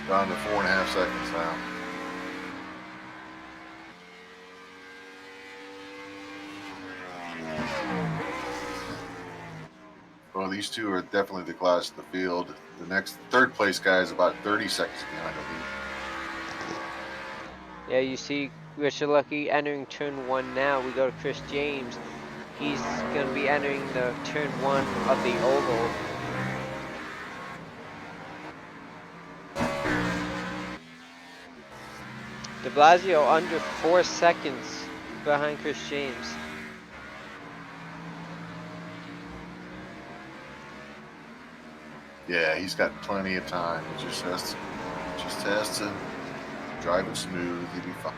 Down to 4.5 seconds now. Well, these two are definitely the class of the field. The next third place guy is about 30 seconds behind him. Yeah, you see Richard Lucky entering turn 1 now. We go to Chris James. He's going to be entering the turn 1 of the oval. De Blasio under 4 seconds behind Chris James. Yeah, he's got plenty of time. He just has to drive it smooth. He'll be fine.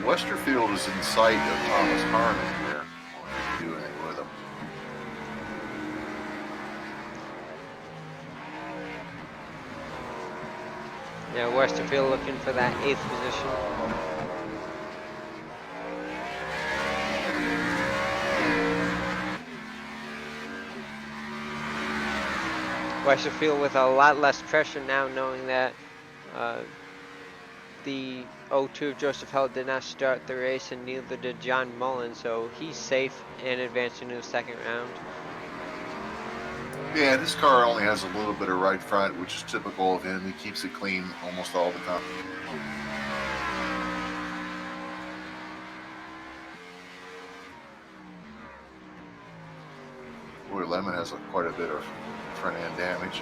Westerfield is in sight of Thomas Harmon here. I don't do anything with him. Yeah, Westerfield looking for that 8th position. Westerfield with a lot less pressure now, knowing that the 02 of Joseph Held did not start the race, and neither did John Mullen, so he's safe and advancing to the second round. Yeah, this car only has a little bit of right front, which is typical of him. He keeps it clean almost all the time. Boy, Lemon has quite a bit of front end damage.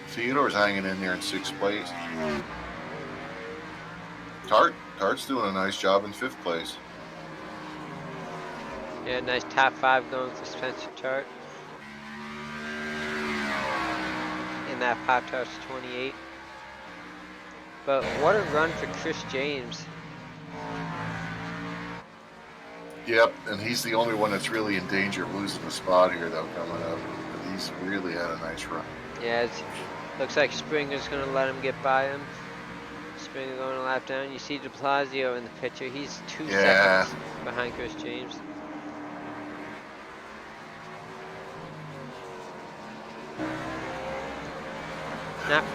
Theodore's hanging in there in 6th place. Tart's doing a nice job in 5th place. Yeah, nice top 5 going for Spencer Tart. And that Pop-Tart's 28. But what a run for Chris James. Yep, and he's the only one that's really in danger of losing the spot here, though, coming up. But he's really had a nice run. Yeah, looks like Springer's going to let him get by him. Springer going a lap down. You see de Blasio in the picture. He's 2 seconds behind Chris James.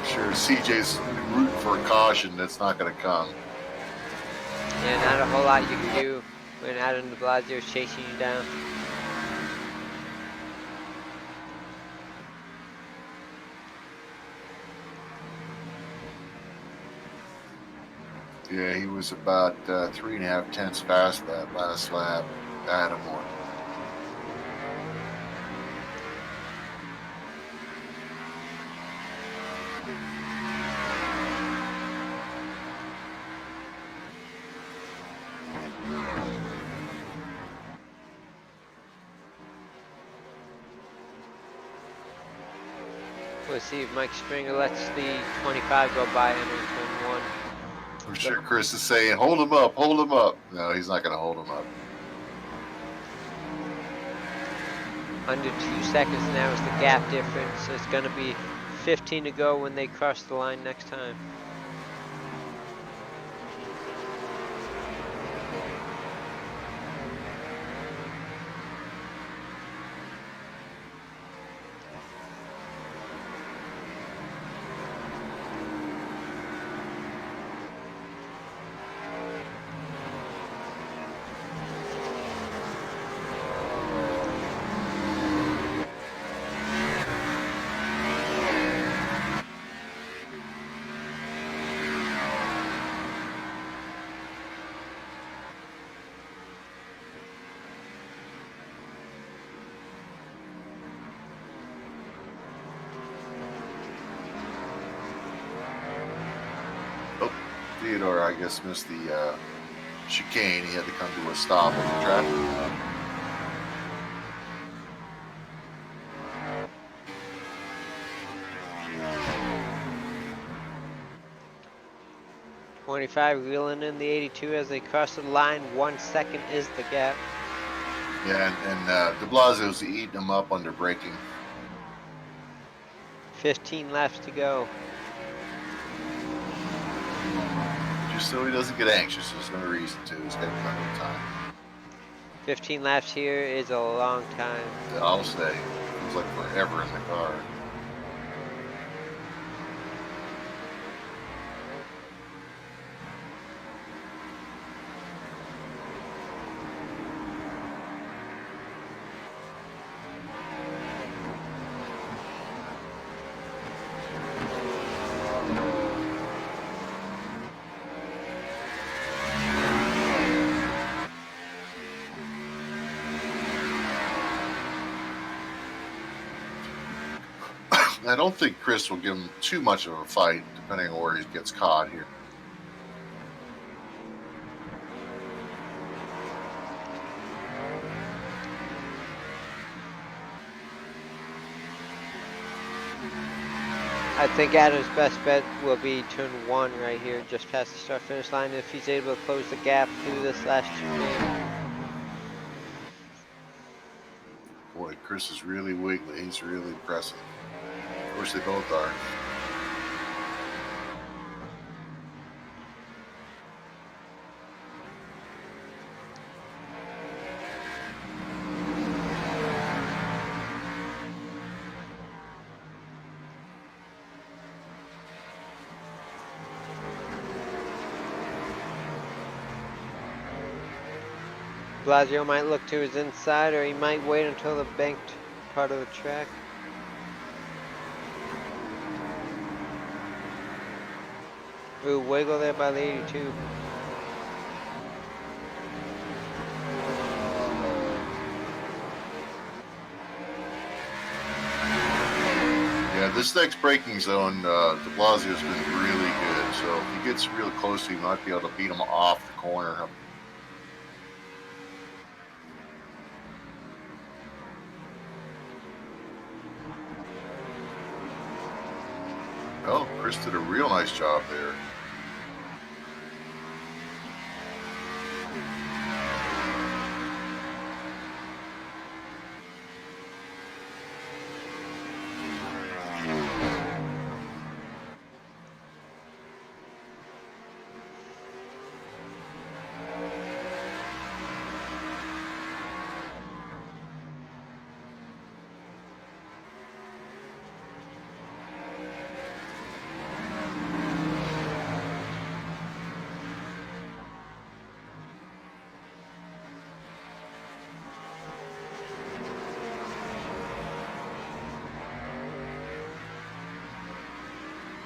Sure, CJ's rooting for a caution that's not going to come. Yeah, not a whole lot you can do when Adam de Blasio is chasing you down. Yeah, he was about 3.5 tenths fast that last lap. Adam won. We'll see if Mike Springer lets the 25 go by entering turn 1. I'm sure Chris is saying, hold him up, hold him up. No, he's not going to hold him up. Under 2 seconds now is the gap difference. It's going to be 15 to go when they cross the line next time. Theodore, I guess, missed the chicane. He had to come to a stop on the track. Reeling in the 82 as they cross the line. 1 second is the gap. Yeah, and de Blasio's eating them up under braking. 15 laps to go. Just so he doesn't get anxious. There's no reason to. He's got plenty of time. 15 laps here is a long time. I'll say. Feels like forever in the car. I don't think Chris will give him too much of a fight, depending on where he gets caught here. I think Adam's best bet will be turn 1 right here, just past the start-finish line, if he's able to close the gap through this last chicane. Boy, Chris is really wiggly. He's really pressing. Of course, they both are. Blasio might look to his inside, or he might wait until the banked part of the track. Ooh, wiggle there by the 82. Yeah, this next braking zone, de Blasio's been really good. So if he gets real close, he might be able to beat him off the corner. Oh, Chris did a real nice job there.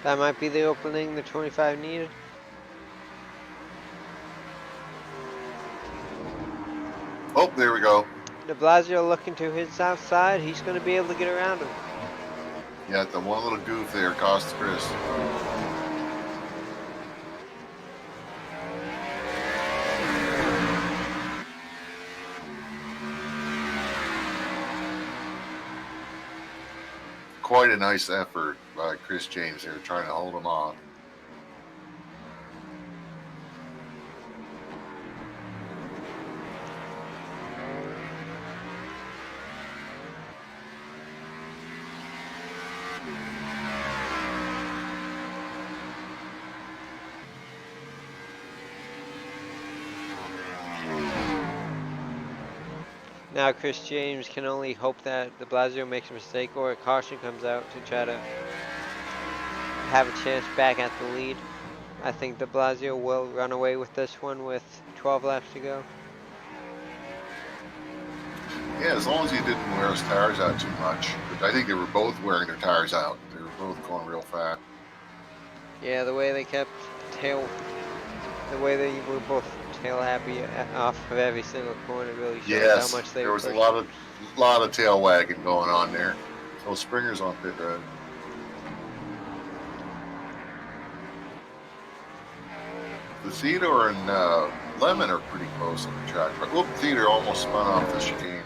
That might be the opening the 25 needed. Oh, there we go. De Blasio looking to his outside. He's going to be able to get around him. Yeah, the one little goof there cost Chris. Quite a nice effort by Chris James there, trying to hold him off. Now Chris James can only hope that de Blasio makes a mistake or a caution comes out to try to have a chance back at the lead. I think de Blasio will run away with this one with 12 laps to go. Yeah, as long as he didn't wear his tires out too much. But I think they were both wearing their tires out. They were both going real fast. Yeah, the way they kept the way they were both tail happy off of every single corner really shows Yes, how much they there were was pushing. a lot of tail wagging going on there. Oh, Springer's on pit road. The Theodore and Lemon are pretty close on the track. But whoop, Theodore almost spun off the chicane.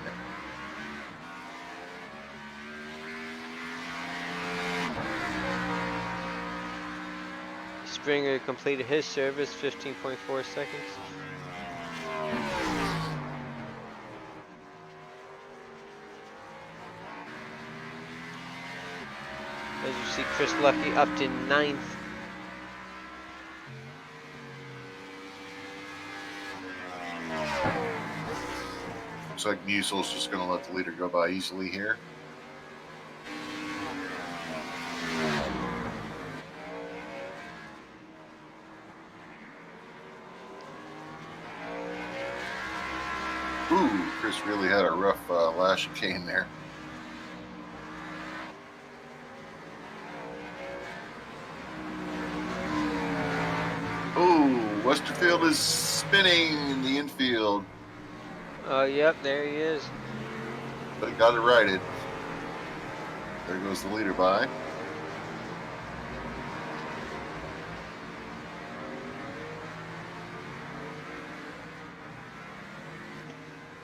Springer completed his service, 15.4 seconds. As you see, Chris Lucky up to 9th. Looks like Musel's just going to let the leader go by easily here. Ooh, Chris really had a rough last chicane there. Ooh, Westerfield is spinning in the infield. Oh, yep, there he is. But he got it righted. There goes the leader by.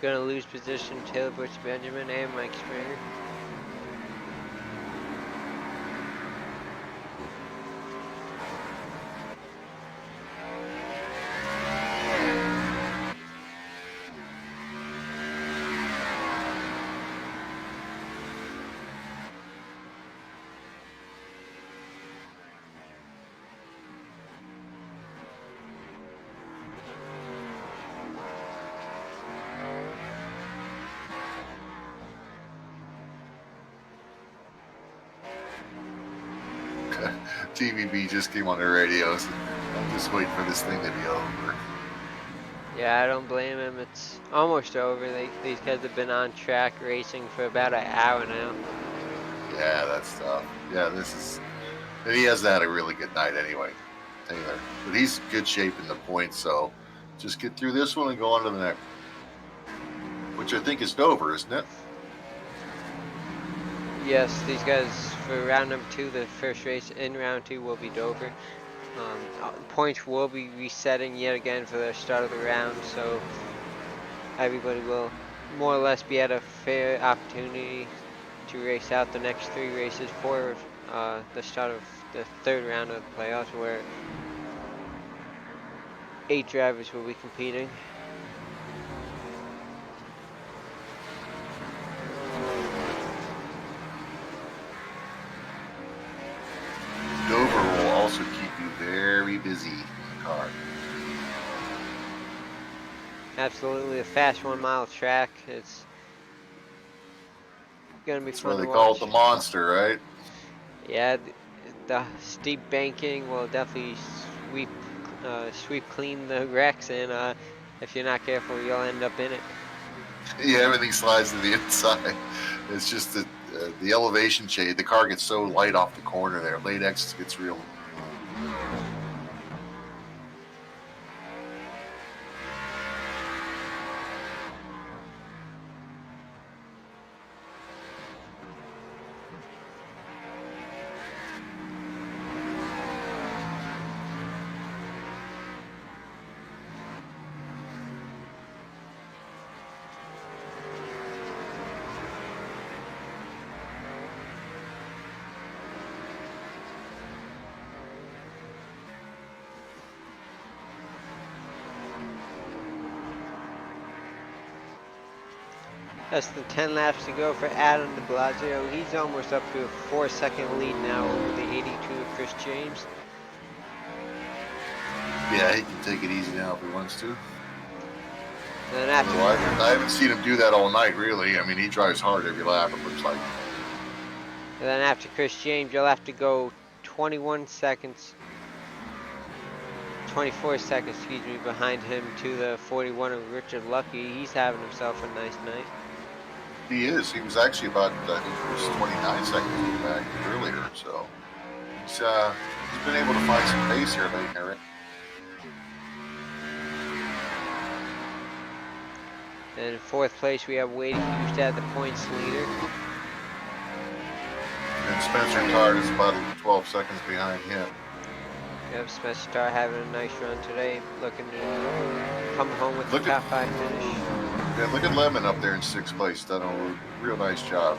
Gonna lose position, Taylor Butch Benjamin and Mike Springer. TVB just came on the radios. I'm just waiting for this thing to be over. Yeah, I don't blame him. It's almost over. These guys have been on track racing for about an hour now. Yeah, that's tough. Yeah, this is. And he hasn't had a really good night anyway, Taylor. But he's in good shape in the points, so just get through this one and go on to the next. Which I think is Dover, isn't it? Yes, these guys for round number 2, the first race in round 2 will be Dover. Points will be resetting yet again for the start of the round, so everybody will more or less be at a fair opportunity to race out the next 3 races for the start of the 3rd round of the playoffs, where 8 drivers will be competing. Dover will also keep you very busy in the car. Absolutely a fast 1 mile track. It's gonna be That's fun why to they call watch. it the monster, right? Yeah, the steep banking will definitely sweep clean the wrecks, and if you're not careful, you'll end up in it. Yeah, everything slides to the inside. It's just that the elevation shade, the car gets so light off the corner there. Late X gets real. Less than 10 laps to go for Adam de Blasio. He's almost up to a 4-second lead now over the 82 of Chris James. Yeah, he can take it easy now if he wants to. And then after, Well, I haven't seen him do that all night, really. I mean, he drives hard every lap, it looks like. and then after Chris James, you'll have to go 21 seconds, 24 seconds, excuse me, behind him to the 41 of Richard Lucky. He's having himself a nice night. He is. He was actually about, I think it was 29 seconds back earlier, so he's been able to find some pace here lately, Eric. And in fourth place, we have Wade Hughes, the points leader. And Spencer Tard is about 12 seconds behind him. Yep, Spencer Starr having a nice run today, looking to come home with the top 5 finish. Yeah, look at Lemon up there in 6th place. Done a real nice job.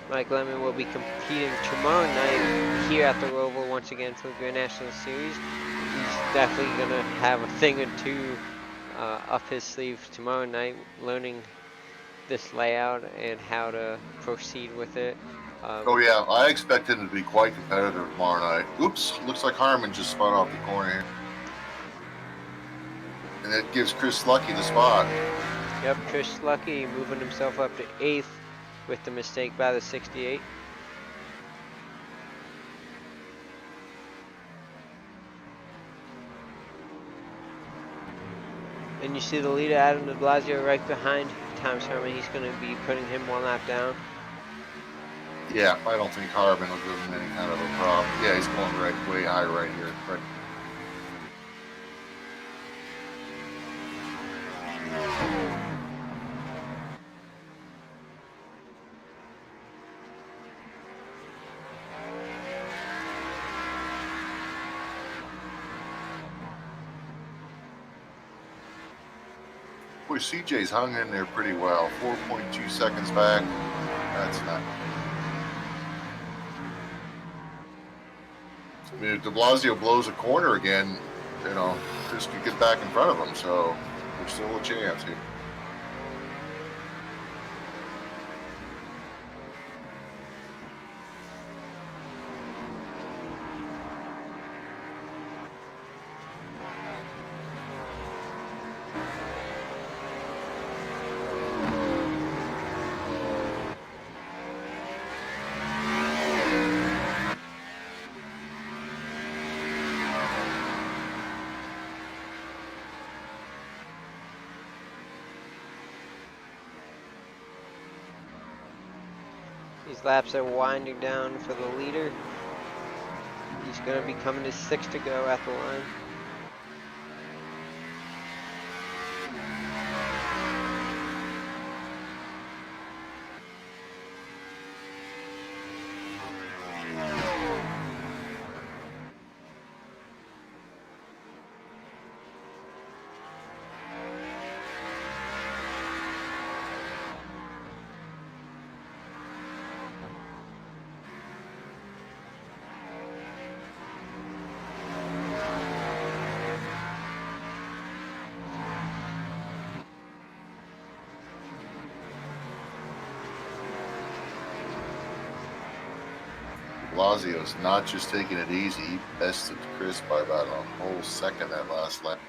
Mike Lemon will be competing tomorrow night here at the Roval once again for the Grand National Series. He's definitely going to have a thing or two up his sleeve tomorrow night, learning this layout and how to proceed with it. Oh yeah, I expect him to be quite competitive tomorrow night. Oops, looks like Harmon just spun off the corner here. And that gives Chris Lucky the spot. Yep, Chris Lucky moving himself up to 8th with the mistake by the 68. And you see the leader, Adam de Blasio, right behind Thomas Herman. He's going to be putting him 1 lap down. Yeah, I don't think Harmon will give him any kind of a problem. Yeah, he's going way high right here. Right. Boy, CJ's hung in there pretty well. 4.2 seconds back. That's not. I mean, if de Blasio blows a corner again, you know, Chris could get back in front of him. So there's still a chance here. These laps are winding down for the leader. He's going to be coming to 6 to go at the line. Blasio's not just taking it easy. He bested Chris by about a whole second that last lap.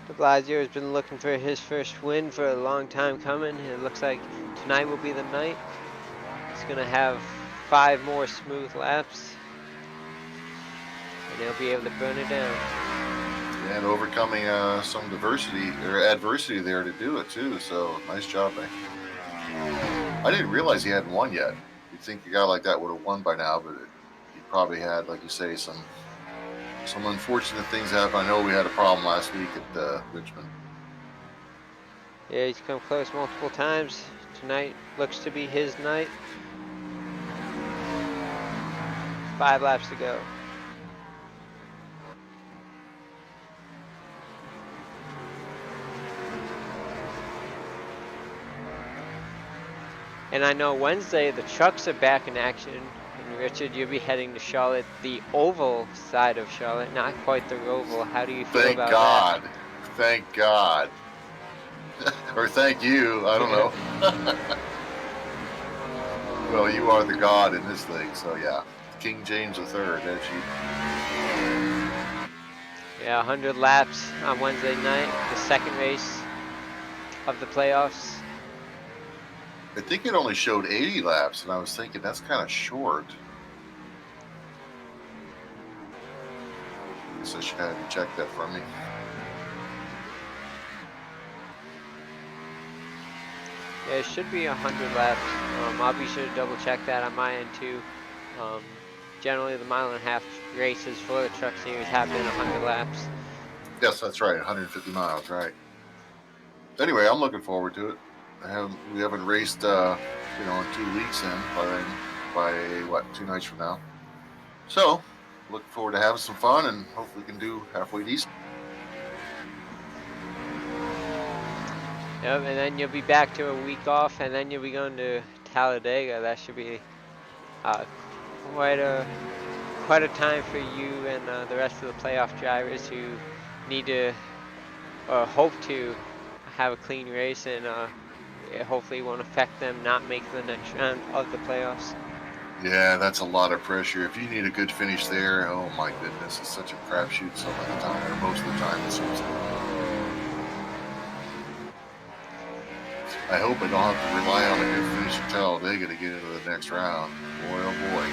De Blasio has been looking for his first win for a long time coming. It looks like tonight will be the night. He's going to have 5 more smooth laps, and he'll be able to burn it down. And overcoming some diversity or adversity there to do it too. So nice job, man. I didn't realize he hadn't won yet. You'd think a guy like that would have won by now, but he probably had, like you say, some unfortunate things happen. I know we had a problem last week at Richmond. Yeah, he's come close multiple times. Tonight looks to be his night. 5 laps to go. And I know Wednesday the trucks are back in action. And Richard, you'll be heading to Charlotte, the oval side of Charlotte, not quite the Roval. How do you feel Thank about God. Thank God. Or thank you. I don't know. Well, you are the God in this thing, so yeah. King James III, that's you. Yeah, 100 laps on Wednesday night, the second race of the playoffs. I think it only showed 80 laps, and I was thinking that's kind of short. I guess I should have you check that for me. Yeah, it should be 100 laps. I'll be sure to double check that on my end too. Generally, the mile-and-a-half races for the Truck Series have been 100 laps. Yes, that's right, 150 miles, right. Anyway, I'm looking forward to it. We haven't raced, in 2 weeks by what, 2 nights from now. So, looking forward to having some fun, and hopefully we can do halfway decent. Yep, and then you'll be back to a week off, and then you'll be going to Talladega. That should be quite a time for you and the rest of the playoff drivers who need to hope to have a clean race, and it hopefully won't affect them not making the next round of the playoffs. Yeah, that's a lot of pressure. If you need a good finish there, oh my goodness, it's such a crapshoot some of the time, or most of the time it seems like. I hope I don't have to rely on a good finish at Talladega to get into the next round. Boy, oh boy.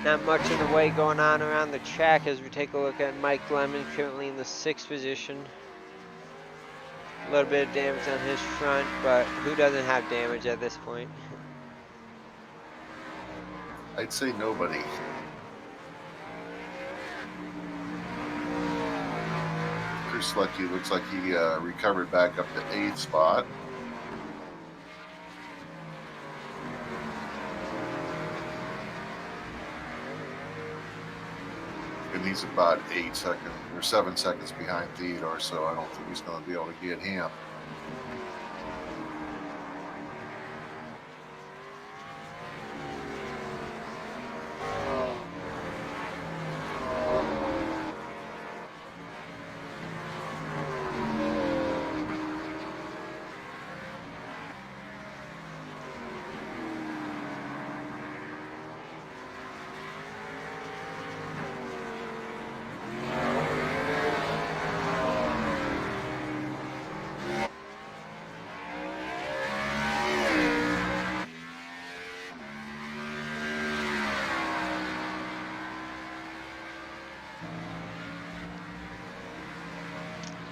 Not much in the way going on around the track as we take a look at Mike Lemon, currently in the 6th position. A little bit of damage on his front, but who doesn't have damage at this point? I'd say nobody. Chris Lucky looks like he recovered back up to 8th spot. And he's about 8 seconds or 7 seconds behind Theodore, so I don't think he's going to be able to get him.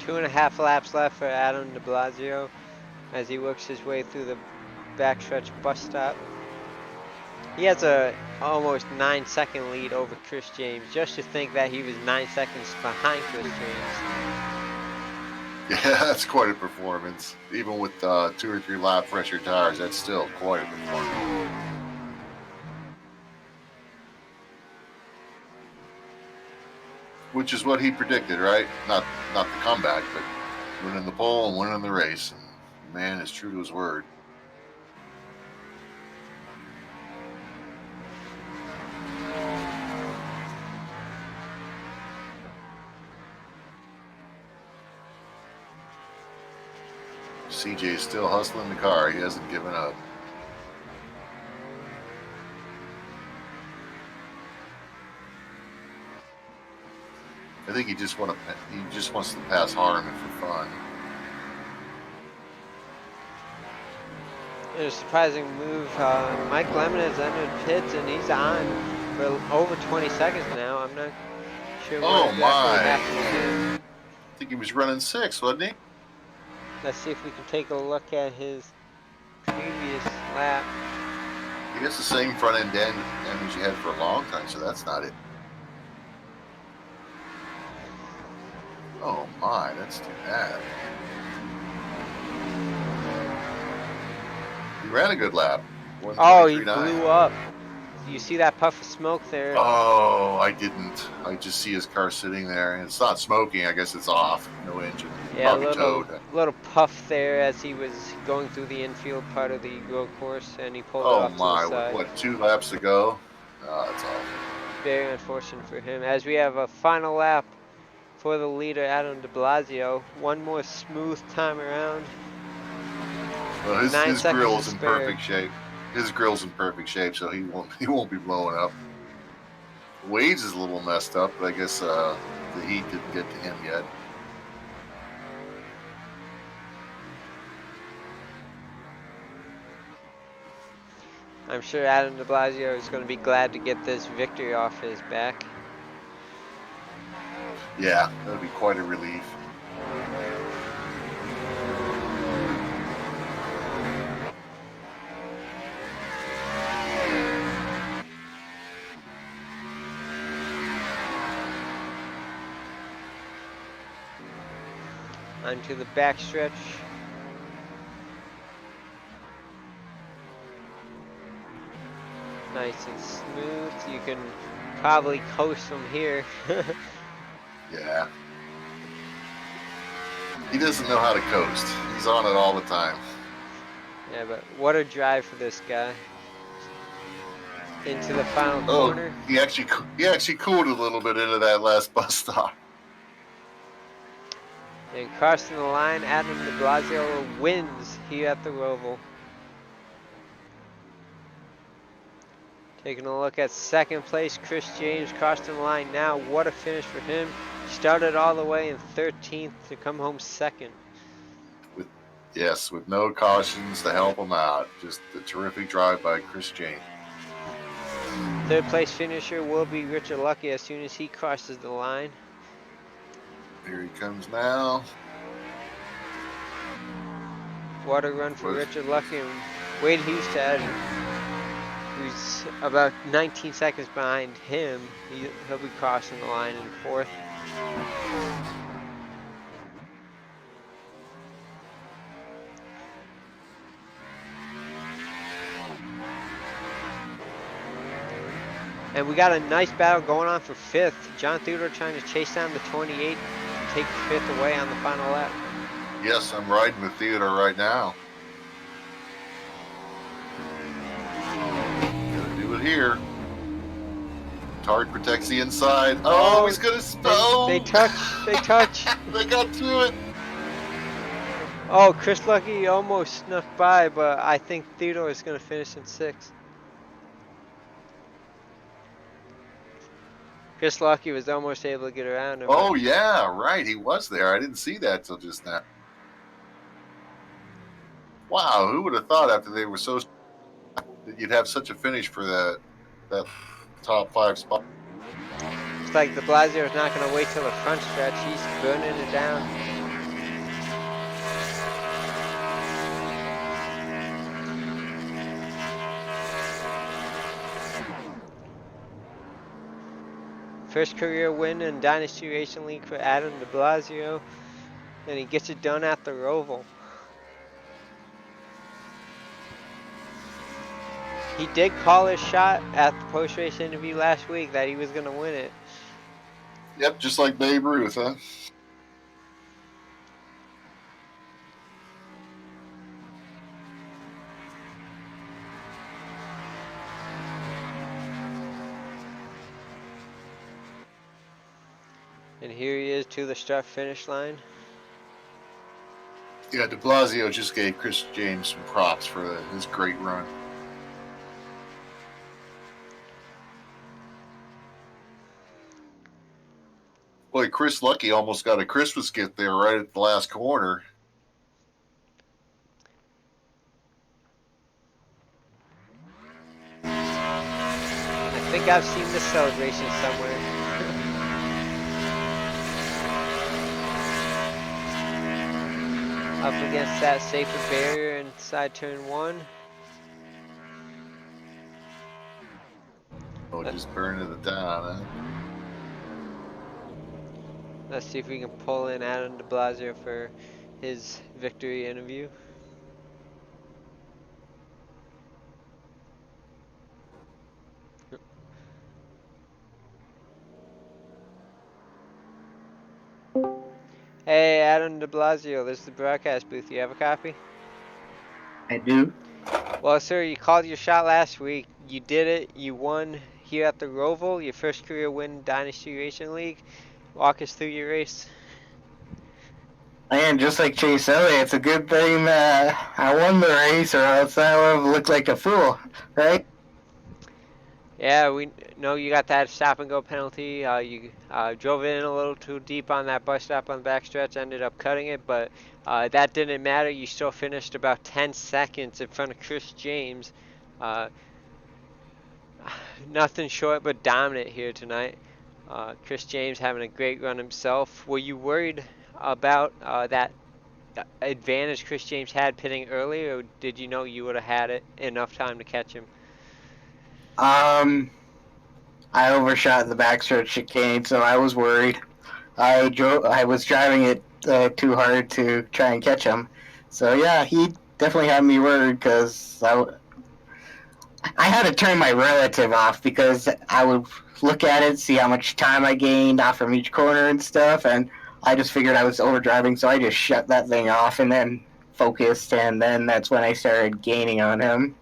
Two and a half laps left for Adam de Blasio as he works his way through the backstretch bus stop. He has a almost 9-second lead over Chris James. Just to think that he was 9 seconds behind Chris James. Yeah, that's quite a performance. Even with 2 or 3 lap pressure tires, that's still quite a performance. Which is what he predicted, right? Not the comeback, but winning the pole and winning the race. And man is true to his word. CJ is still hustling the car. He hasn't given up. I think he just wants to pass Harmon for fun. In a surprising move, Mike Lemon has entered pits and he's on for over 20 seconds now. I'm not sure what exactly happened to him. I think he was running 6, wasn't he? Let's see if we can take a look at his previous lap. He has the same front end damage he had for a long time, so that's not it. Oh my, that's too bad. He ran a good lap. Oh, he blew up. You see that puff of smoke there? Oh, I didn't. I just see his car sitting there, and it's not smoking. I guess it's off. No engine. Yeah, a Probably towed. little puff there as he was going through the infield part of the road course, and he pulled it Oh off to the my! With side. what, 2 laps to go? Oh, that's awful. Very unfortunate for him. As we have a final lap for the leader, Adam de Blasio. One more smooth time around. Well, his 9 seconds to grill's in spare. perfect shape. His grill's in perfect shape, so he won't be blowing up. Wade's is a little messed up, but I guess the heat didn't get to him yet. I'm sure Adam de Blasio is going to be glad to get this victory off his back. Yeah, that would be quite a relief. Onto the backstretch. Nice and smooth. You can probably coast from here. Yeah. He doesn't know how to coast. He's on it all the time. Yeah, but what a drive for this guy. Into the final corner. He actually cooled a little bit into that last bus stop. And crossing the line, Adam de Blasio wins here at the Roval. Taking a look at second place, Chris James crossing the line now. What a finish for him. Started all the way in 13th to come home second. With no cautions to help him out. Just a terrific drive by Chris James. Third place finisher will be Richard Lucky as soon as he crosses the line. Here he comes now. What a run for Richard Lucky. And Wade Hustad, who's about 19 seconds behind him, he'll be crossing the line in fourth. And we got a nice battle going on for fifth. John Theodore trying to chase down the 28 and take fifth away on the final lap. Yes, I'm riding with Theodore right now. Gonna do it here. Tard protects the inside. Oh, he's gonna spill. They touch. They touch. They got through it. Oh, Chris Lucky almost snuck by, but I think Theodore is gonna finish in sixth. Chris Lucky was almost able to get around him. Oh yeah, right. He was there. I didn't see that till just now. Wow, who would have thought after they were so that you'd have such a finish for that top 5 spot? Looks like de Blasio is not going to wait till the front stretch. He's burning it down. First career win in Dynasty Racing League for Adam de Blasio, and he gets it done at the Roval. He did call his shot at the post-race interview last week that he was going to win it. Yep, just like Babe Ruth, huh? And here he is to the start-finish line. Yeah, de Blasio just gave Chris James some props for his great run. Boy, Chris Lucky almost got a Christmas gift there right at the last corner. I think I've seen this celebration somewhere. Up against that safer barrier inside turn 1. Oh, just burning it down, huh? Let's see if we can pull in Adam de Blasio for his victory interview. Hey, Adam de Blasio, this is the broadcast booth. You have a copy? I do. Well, sir, you called your shot last week. You did it. You won here at the Roval, your first career win in Dynasty Racing League. Walk us through your race. And just like Chase Elliott, it's a good thing that I won the race, or else I would have looked like a fool, right? Yeah, we know you got that stop and go penalty. You drove it in a little too deep on that bus stop on the backstretch, ended up cutting it, but that didn't matter. You still finished about 10 seconds in front of Chris James. Uh, Nothing short but dominant here tonight. Chris James having a great run himself. Were you worried about that advantage Chris James had pitting early, or did you know you would have had it enough time to catch him? Um, I overshot the backstretch chicane, so I was worried. I was driving it too hard to try and catch him. So yeah, he definitely had me worried because I had to turn my relative off because I would look at it, see how much time I gained off from each corner and stuff, and I just figured I was overdriving, so I just shut that thing off and then focused, and then that's when I started gaining on him.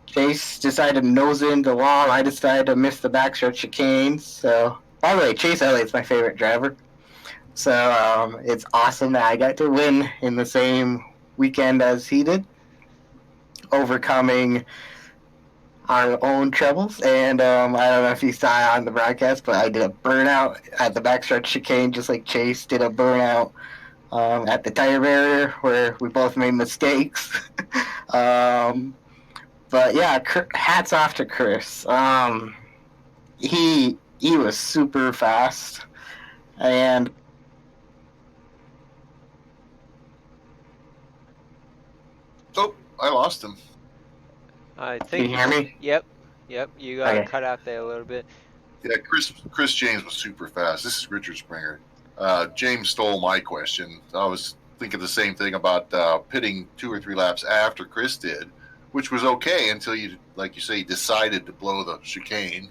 Chase decided to nose into the wall. I decided to miss the backstretch chicane. So, by the way, Chase Elliott's my favorite driver. So it's awesome that I got to win in the same weekend as he did, overcoming our own troubles. And I don't know if you saw on the broadcast, but I did a burnout at the backstretch chicane, just like Chase did a burnout at the tire barrier, where we both made mistakes. But yeah, hats off to Chris. He was super fast, and Oh, I lost him. I can think. you hear me? Yep. You got Okay. cut out there a little bit. Yeah, Chris James was super fast. This is Richard Springer. James stole my question. I was thinking the same thing about pitting 2 or 3 laps after Chris did, which was okay until you, like you say, decided to blow the chicane.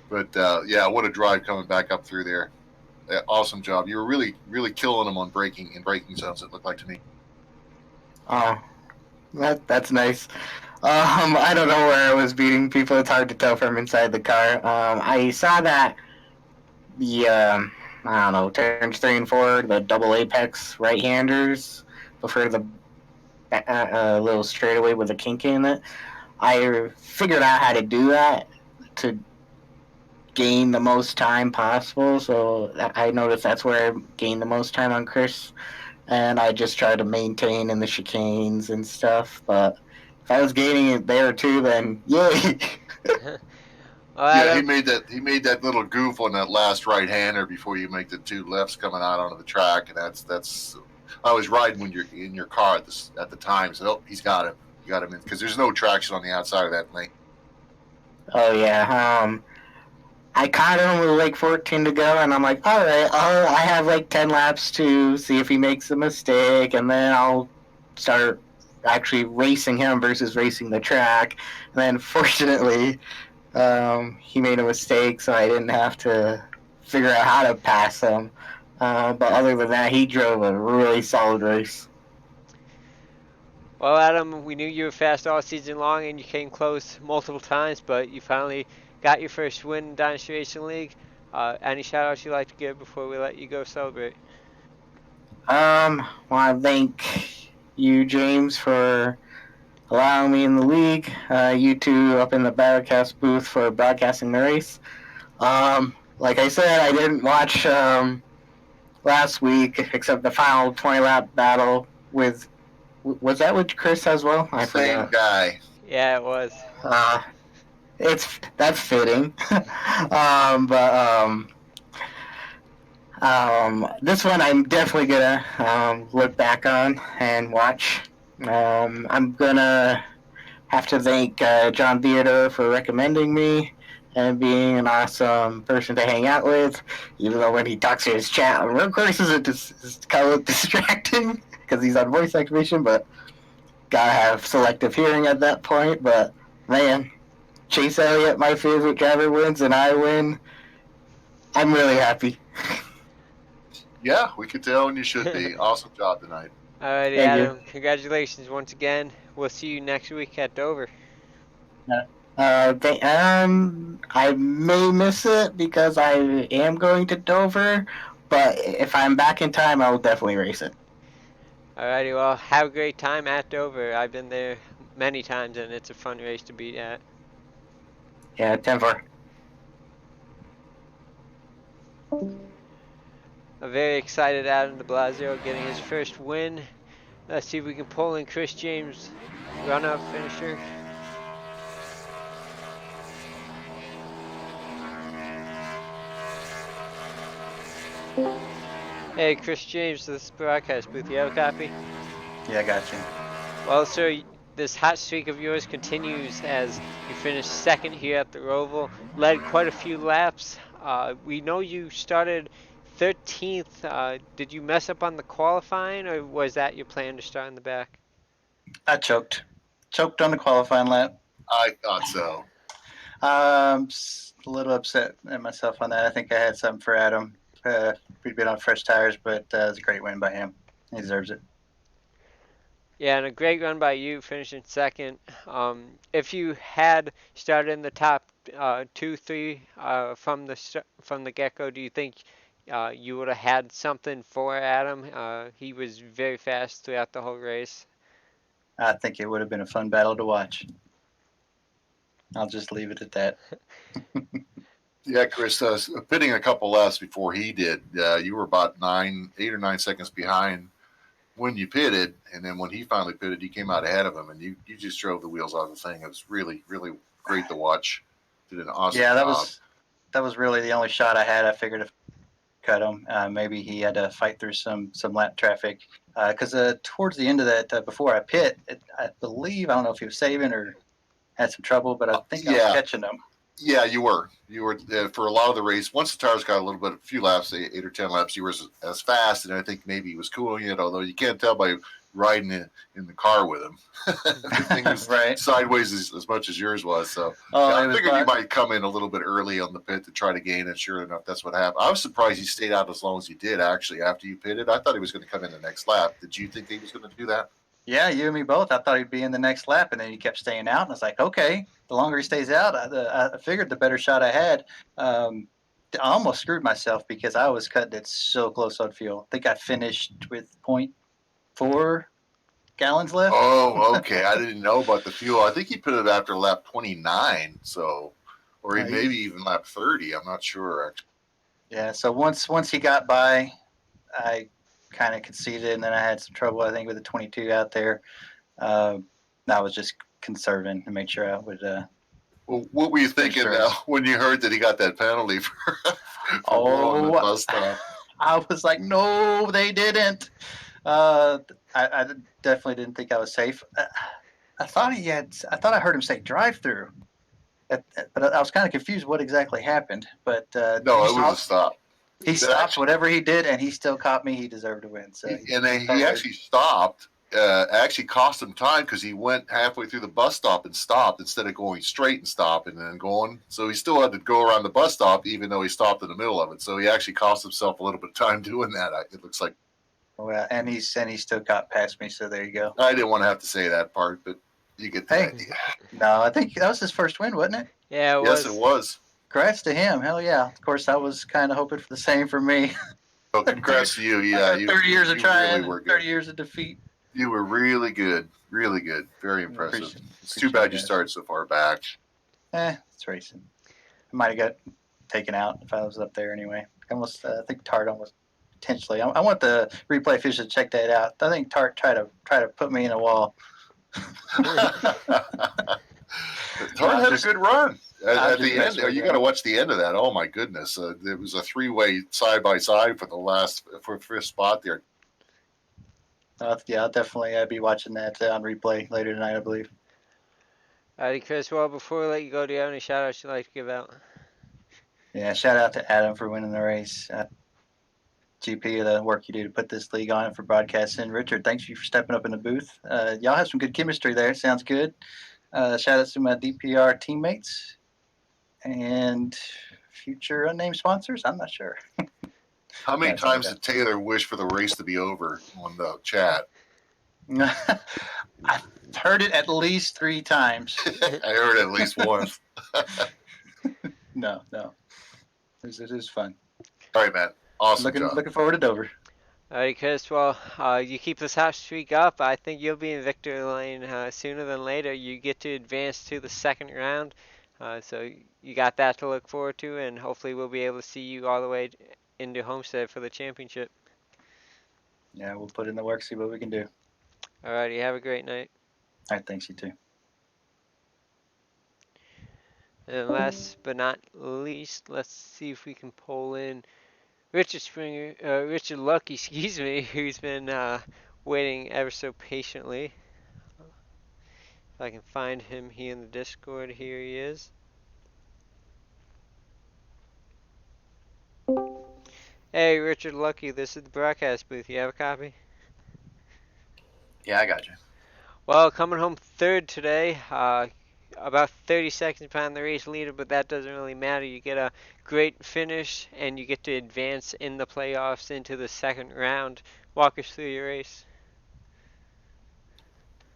But yeah, what a drive coming back up through there. Awesome job. You were really, really killing them on braking zones, it looked like to me. Oh, that's nice. I don't know where I was beating people. It's hard to tell from inside the car. I saw that the I don't know, turns 3 and 4, the double apex right-handers before the little straightaway with a kink in it. I figured out how to do that to gain the most time possible. So I noticed that's where I gained the most time on Chris, and I just try to maintain in the chicanes and stuff. But if I was gaining it there too, then yay! Well, Yeah, Adam, he made that little goof on that last right hander before you make the 2 lefts coming out onto the track, and that's. I was riding when you're in your car at the time, so he's got him. You got him in because there's no traction on the outside of that lane. Oh yeah. I caught him with like 14 to go, and I'm like, all right, I have like 10 laps to see if he makes a mistake, and then I'll start actually racing him versus racing the track. And then fortunately, he made a mistake, so I didn't have to figure out how to pass him. But other than that, he drove a really solid race. well, Adam, we knew you were fast all season long, and you came close multiple times, but you finally got your first win in Dynasty Racing League. Any shout outs you'd like to give before we let you go celebrate? Well, I thank you, James, for allowing me in the league. You two up in the broadcast booth for broadcasting the race. Like I said, I didn't watch last week except the final 20 lap battle with. Was that with Chris as well? I Same forgot. guy. Yeah, it was. That's fitting. This one I'm definitely gonna look back on and watch. I'm gonna have to thank John Theodore for recommending me and being an awesome person to hang out with. Even though when he talks to his chat on road courses, it's kind of distracting because he's on voice activation, but gotta have selective hearing at that point. But man, Chase Elliott, my favorite driver, wins and I win. I'm really happy. Yeah, we could tell, and you should be. Awesome job tonight. Alrighty, Thank you. Adam. Congratulations once again. We'll see you next week at Dover. I may miss it because I am going to Dover, but if I'm back in time, I will definitely race it. Alrighty, well, have a great time at Dover. I've been there many times, and it's a fun race to be at. Yeah, 10-4. A very excited Adam de Blasio getting his first win. Let's see if we can pull in Chris James, run-up finisher. Hey, Chris James, this is broadcast booth. You have a copy? Yeah, I got you. Well, sir, this hot streak of yours continues as you finished second here at the Roval. Led quite a few laps. We know you started 13th. Did you mess up on the qualifying, or was that your plan to start in the back? I choked. Choked on the qualifying lap. I thought so. A little upset at myself on that. I think I had something for Adam. We'd been on fresh tires, but it was a great win by him. He deserves it. Yeah, and a great run by you, finishing second. If you had started in the top 2, 3 from the get-go, do you think you would have had something for Adam? He was very fast throughout the whole race. I think it would have been a fun battle to watch. I'll just leave it at that. Yeah, Chris, pitting a couple laps before he did, you were about 8 or 9 seconds behind when you pitted, and then when he finally pitted, you came out ahead of him, and you just drove the wheels off the thing. It was really, really great to watch. Did an awesome Yeah, job. that was really the only shot I had. I figured if I cut him, maybe he had to fight through some lap traffic. Because towards the end of that, before I pit, I believe, I don't know if he was saving or had some trouble, but I think I was catching him. Yeah, you were. You were for a lot of the race. Once the tires got a few laps, 8 or 10 laps, you were as fast, and I think maybe he was cooling it. Although you can't tell by riding in the car with him. The thing was right sideways as much as yours was. So I figured you might come in a little bit early on the pit to try to gain it. Sure enough, that's what happened. I was surprised he stayed out as long as he did. Actually, after you pitted, I thought he was going to come in the next lap. Did you think he was going to do that? Yeah, you and me both. I thought he'd be in the next lap, and then he kept staying out. And I was like, okay, the longer he stays out, I figured the better shot I had. I almost screwed myself because I was cutting it so close on fuel. I think I finished with 0.4 gallons left. Oh, okay. I didn't know about the fuel. I think he put it after lap 29, so, or maybe even lap 30. I'm not sure, actually. Yeah, so once he got by, I kind of conceded, and then I had some trouble, I think, with the 22 out there. I was just conserving to make sure I would. Well, what were you thinking now when you heard that he got that penalty for blowing the bus stop? I was like, no, they didn't. I definitely didn't think I was safe. I thought I heard him say drive-through, but I was kind of confused what exactly happened. But no, it was a stop. He stopped whatever he did, and he still caught me. He deserved to win. So and then he actually stopped. Actually cost him time because he went halfway through the bus stop and stopped instead of going straight and stop and then going. So he still had to go around the bus stop even though he stopped in the middle of it. So he actually cost himself a little bit of time doing that. It looks like. Well, and he still got past me. So there you go. I didn't want to have to say that part, but you get the idea. No, I think that was his first win, wasn't it? Yeah, it was. Yes, it was. Congrats to him. Hell yeah. Of course, I was kind of hoping for the same for me. Well, congrats to you. Yeah. 30 years of trying, really 30 years of defeat. You were really good. Really good. Very impressive. It's too bad you started so far back. It's racing. I might have got taken out if I was up there anyway. I think Tart almost potentially. I want the replay official to check that out. I think Tart tried to put me in a wall. Tart had a good run. At the end, you got to watch the end of that. Oh my goodness! There was a 3-way side by side for the first spot there. Yeah, I'll definitely be watching that on replay later tonight, I believe. Alrighty, Chris. Well, before we let you go, do you have any shout outs you'd like to give out? Yeah, shout out to Adam for winning the race. GP, the work you do to put this league on and for broadcasting. Richard, thanks you for stepping up in the booth. Y'all have some good chemistry there. Sounds good. Shout out to my DPR teammates and future unnamed sponsors. I'm not sure. How many That's all times did Taylor wish for the race to be over on the chat? I've heard it at least 3 times. I heard it at least once. No. It is fun. All right, man. Awesome job. Looking forward to Dover. Alrighty, Chris. Well, you keep this hot streak up. I think you'll be in victory lane sooner than later. You get to advance to the second round, so you got that to look forward to, and hopefully we'll be able to see you all the way into Homestead for the championship. Yeah, we'll put in the work, see what we can do. Alrighty, have a great night. All right, thanks, you too. And last but not least, let's see if we can pull in Richard Lucky, excuse me, who's been waiting ever so patiently. If I can find him here in the Discord, here he is. Hey, Richard Lucky, this is the broadcast booth. You have a copy? Yeah, I got you. Well, coming home third today, about 30 seconds behind the race leader, but that doesn't really matter. You get a great finish, and you get to advance in the playoffs into the second round. Walk us through your race.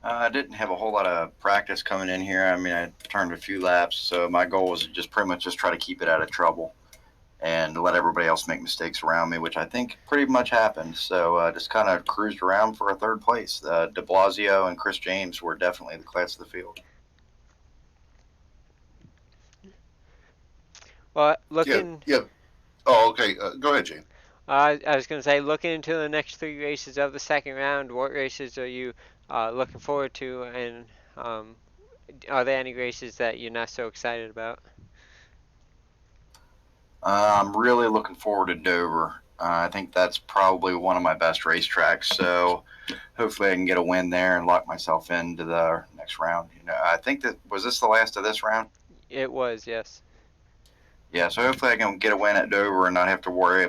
I didn't have a whole lot of practice coming in here. I mean, I turned a few laps, so my goal was to just pretty much just try to keep it out of trouble and let everybody else make mistakes around me, which I think pretty much happened. So just kind of cruised around for a third place. De Blasio and Chris James were definitely the class of the field. Well, looking. Yeah. Oh, okay. Go ahead, Jane. I was going to say, looking into the next 3 races of the second round, what races are you looking forward to, and are there any races that you're not so excited about? I'm really looking forward to Dover. I think that's probably one of my best racetracks. So hopefully I can get a win there and lock myself into the next round. You know, I think was this the last of this round? It was, yes. Yeah, so hopefully I can get a win at Dover and not have to worry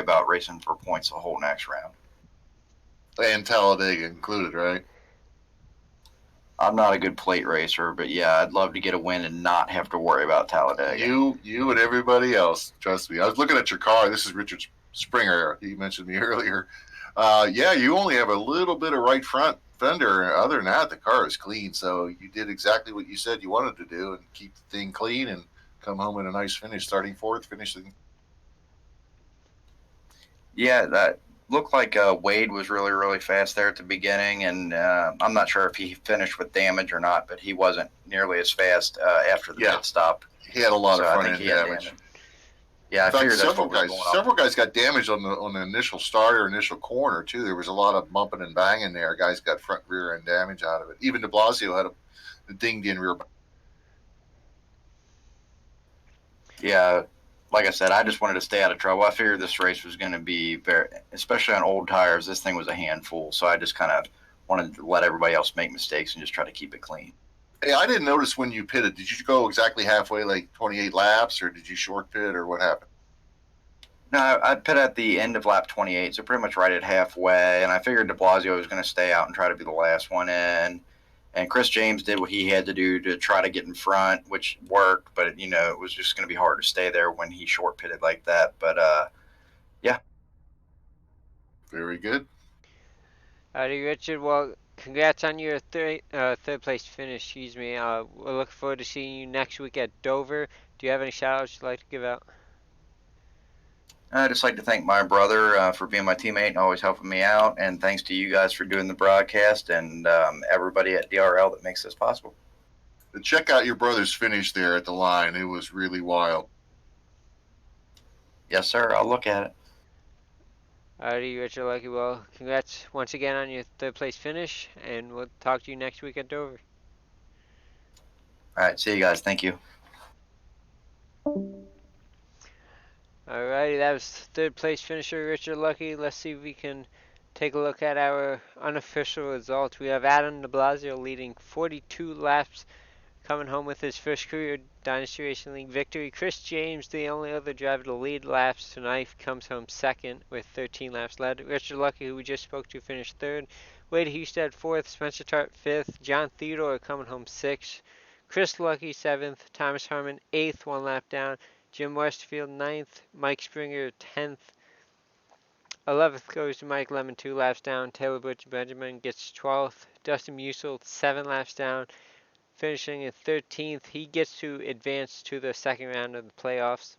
about racing for points the whole next round. And Talladega included, right? I'm not a good plate racer, but yeah, I'd love to get a win and not have to worry about Talladega. You and everybody else. Trust me. I was looking at your car. This is Richard Springer. He mentioned me earlier. Yeah, you only have a little bit of right front fender. Other than that, the car is clean. So you did exactly what you said you wanted to do and keep the thing clean and come home with a nice finish, starting fourth, finishing. Yeah, that looked like Wade was really, really fast there at the beginning, and I'm not sure if he finished with damage or not, but he wasn't nearly as fast after the pit stop. He had a lot of front end damage. damage. Yeah, I figured several guys got damaged on the initial start or initial corner too. There was a lot of bumping and banging there. Guys got front rear end damage out of it. Even De Blasio had a dinged in rear. Yeah, like I said, I just wanted to stay out of trouble. I figured this race was going to be very, especially on old tires, this thing was a handful. So I just kind of wanted to let everybody else make mistakes and just try to keep it clean. Hey, I didn't notice when you pitted. Did you go exactly halfway, like 28 laps, or did you short pit, or what happened? No, I pit at the end of lap 28, so pretty much right at halfway. And I figured De Blasio was going to stay out and try to be the last one in. And Chris James did what he had to do to try to get in front, which worked. But, you know, it was just going to be hard to stay there when he short pitted like that. But, yeah. Very good. Howdy, Richard. Well, congrats on your third place finish. Excuse me. We're looking forward to seeing you next week at Dover. Do you have any shout-outs you'd like to give out? I'd just like to thank my brother for being my teammate and always helping me out. And thanks to you guys for doing the broadcast and everybody at DRL that makes this possible. Check out your brother's finish there at the line. It was really wild. Yes, sir. I'll look at it. Alrighty, Richard Lucky. Well, congrats once again on your third place finish, and we'll talk to you next week at Dover. All right. See you guys. Thank you. Alrighty, that was third place finisher Richard Lucky. Let's see if we can take a look at our unofficial results. We have Adam De Blasio leading 42 laps, coming home with his first career Dynasty Racing League victory. Chris James, the only other driver to lead laps tonight, comes home second with 13 laps led. Richard Lucky, who we just spoke to, finished third. Wade Husted fourth, Spencer Tart fifth, John Theodore coming home sixth, Chris Lucky seventh, Thomas Harmon eighth, 1 lap down, Jim Westfield 9th, Mike Springer 10th, 11th goes to Mike Lemon, 2 laps down. Taylor Butcher Benjamin gets 12th. Dustin Musil, 7 laps down, finishing in 13th. He gets to advance to the second round of the playoffs.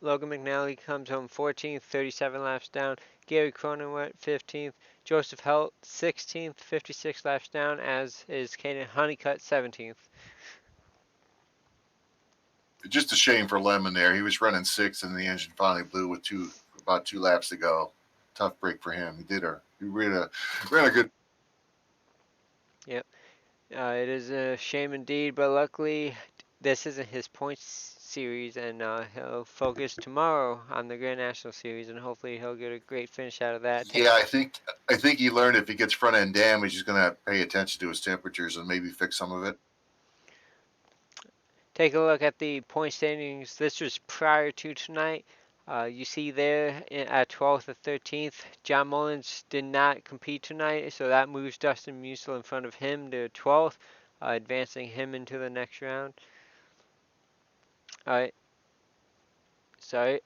Logan McNally comes home 14th, 37 laps down. Gary Cronenwet 15th. Joseph Helt 16th, 56 laps down, as is Caden Honeycutt 17th. Just a shame for Lemon there. He was running 6th, and the engine finally blew with about 2 laps to go. Tough break for him. He ran a good. Yep. It is a shame indeed, but luckily this isn't his points series, and he'll focus tomorrow on the Grand National Series, and hopefully he'll get a great finish out of that. Yeah, I think he learned if he gets front end damage, he's going to pay attention to his temperatures and maybe fix some of it. Take a look at the point standings. This was prior to tonight. You see there at 12th or 13th, John Mullins did not compete tonight, so that moves Dustin Musil in front of him to 12th, advancing him into the next round. Alright, sorry,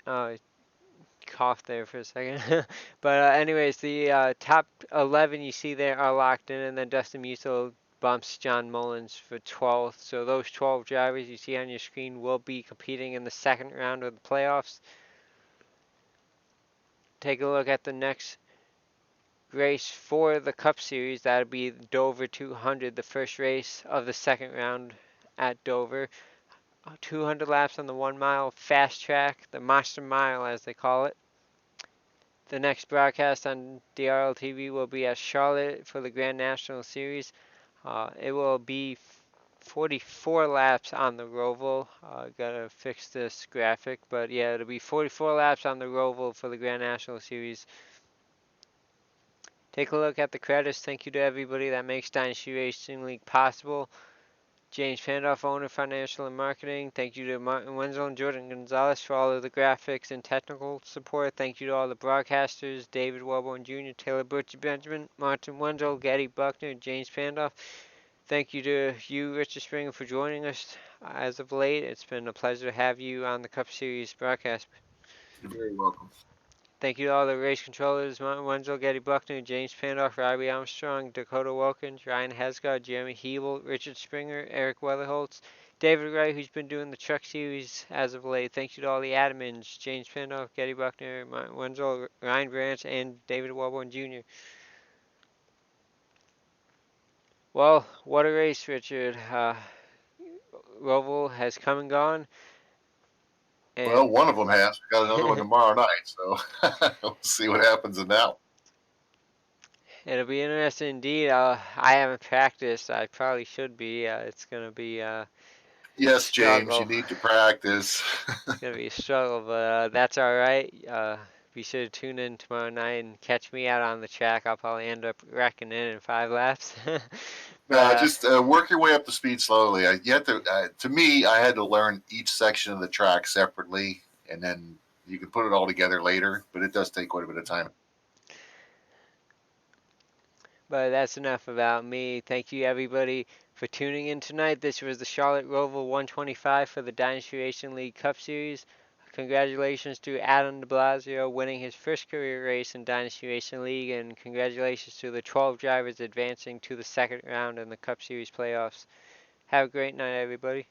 coughed there for a second. But anyways, the top 11 you see there are locked in, and then Dustin Musil bumps John Mullins for 12th. So those 12 drivers you see on your screen will be competing in the second round of the playoffs. Take a look at the next race for the Cup Series. That'll be Dover 200, the first race of the second round at Dover. 200 laps on the 1 mile fast track, the Monster Mile as they call it. The next broadcast on DRL TV will be at Charlotte for the Grand National Series. It will be 44 laps on the Roval. Gotta fix this graphic, but yeah, it'll be 44 laps on the Roval for the Grand National Series. Take a look at the credits. Thank you to everybody that makes Dynasty Racing League possible. James Pandoff, owner, financial and marketing. Thank you to Martin Wenzel and Jordan Gonzalez for all of the graphics and technical support. Thank you to all the broadcasters, David Wellborn Jr., Taylor Butcher Benjamin, Martin Wenzel, Getty Buckner, James Pandoff. Thank you to you, Richard Springer, for joining us as of late. It's been a pleasure to have you on the Cup Series broadcast. You're very welcome. Thank you to all the race controllers, Martin Wenzel, Getty Buckner, James Pandoff, Robbie Armstrong, Dakota Wilkins, Ryan Hesgard, Jeremy Hebel, Richard Springer, Eric Weatherholtz, David Wright, who's been doing the truck series as of late. Thank you to all the admins, James Pandoff, Getty Buckner, Martin Wenzel, Ryan Branch, and David Wellborn Jr. Well, what a race, Richard. Roval has come and gone. Well, one of them has. We got another one tomorrow night, so we'll see what happens in that one. It'll be interesting indeed. I haven't practiced. I probably should be. It's going to be yes, James, struggle. you need to practice. It's going to be a struggle, but that's all right. Be sure to tune in tomorrow night and catch me out on the track. I'll probably end up wrecking it in 5 laps. Just work your way up to speed slowly. To me, I had to learn each section of the track separately, and then you can put it all together later, but it does take quite a bit of time. But that's enough about me. Thank you, everybody, for tuning in tonight. This was the Charlotte Roval 125 for the Dynasty Racing League Cup Series. Congratulations to Adam de Blasio winning his first career race in Dynasty Racing League, and congratulations to the 12 drivers advancing to the second round in the Cup Series playoffs. Have a great night, everybody.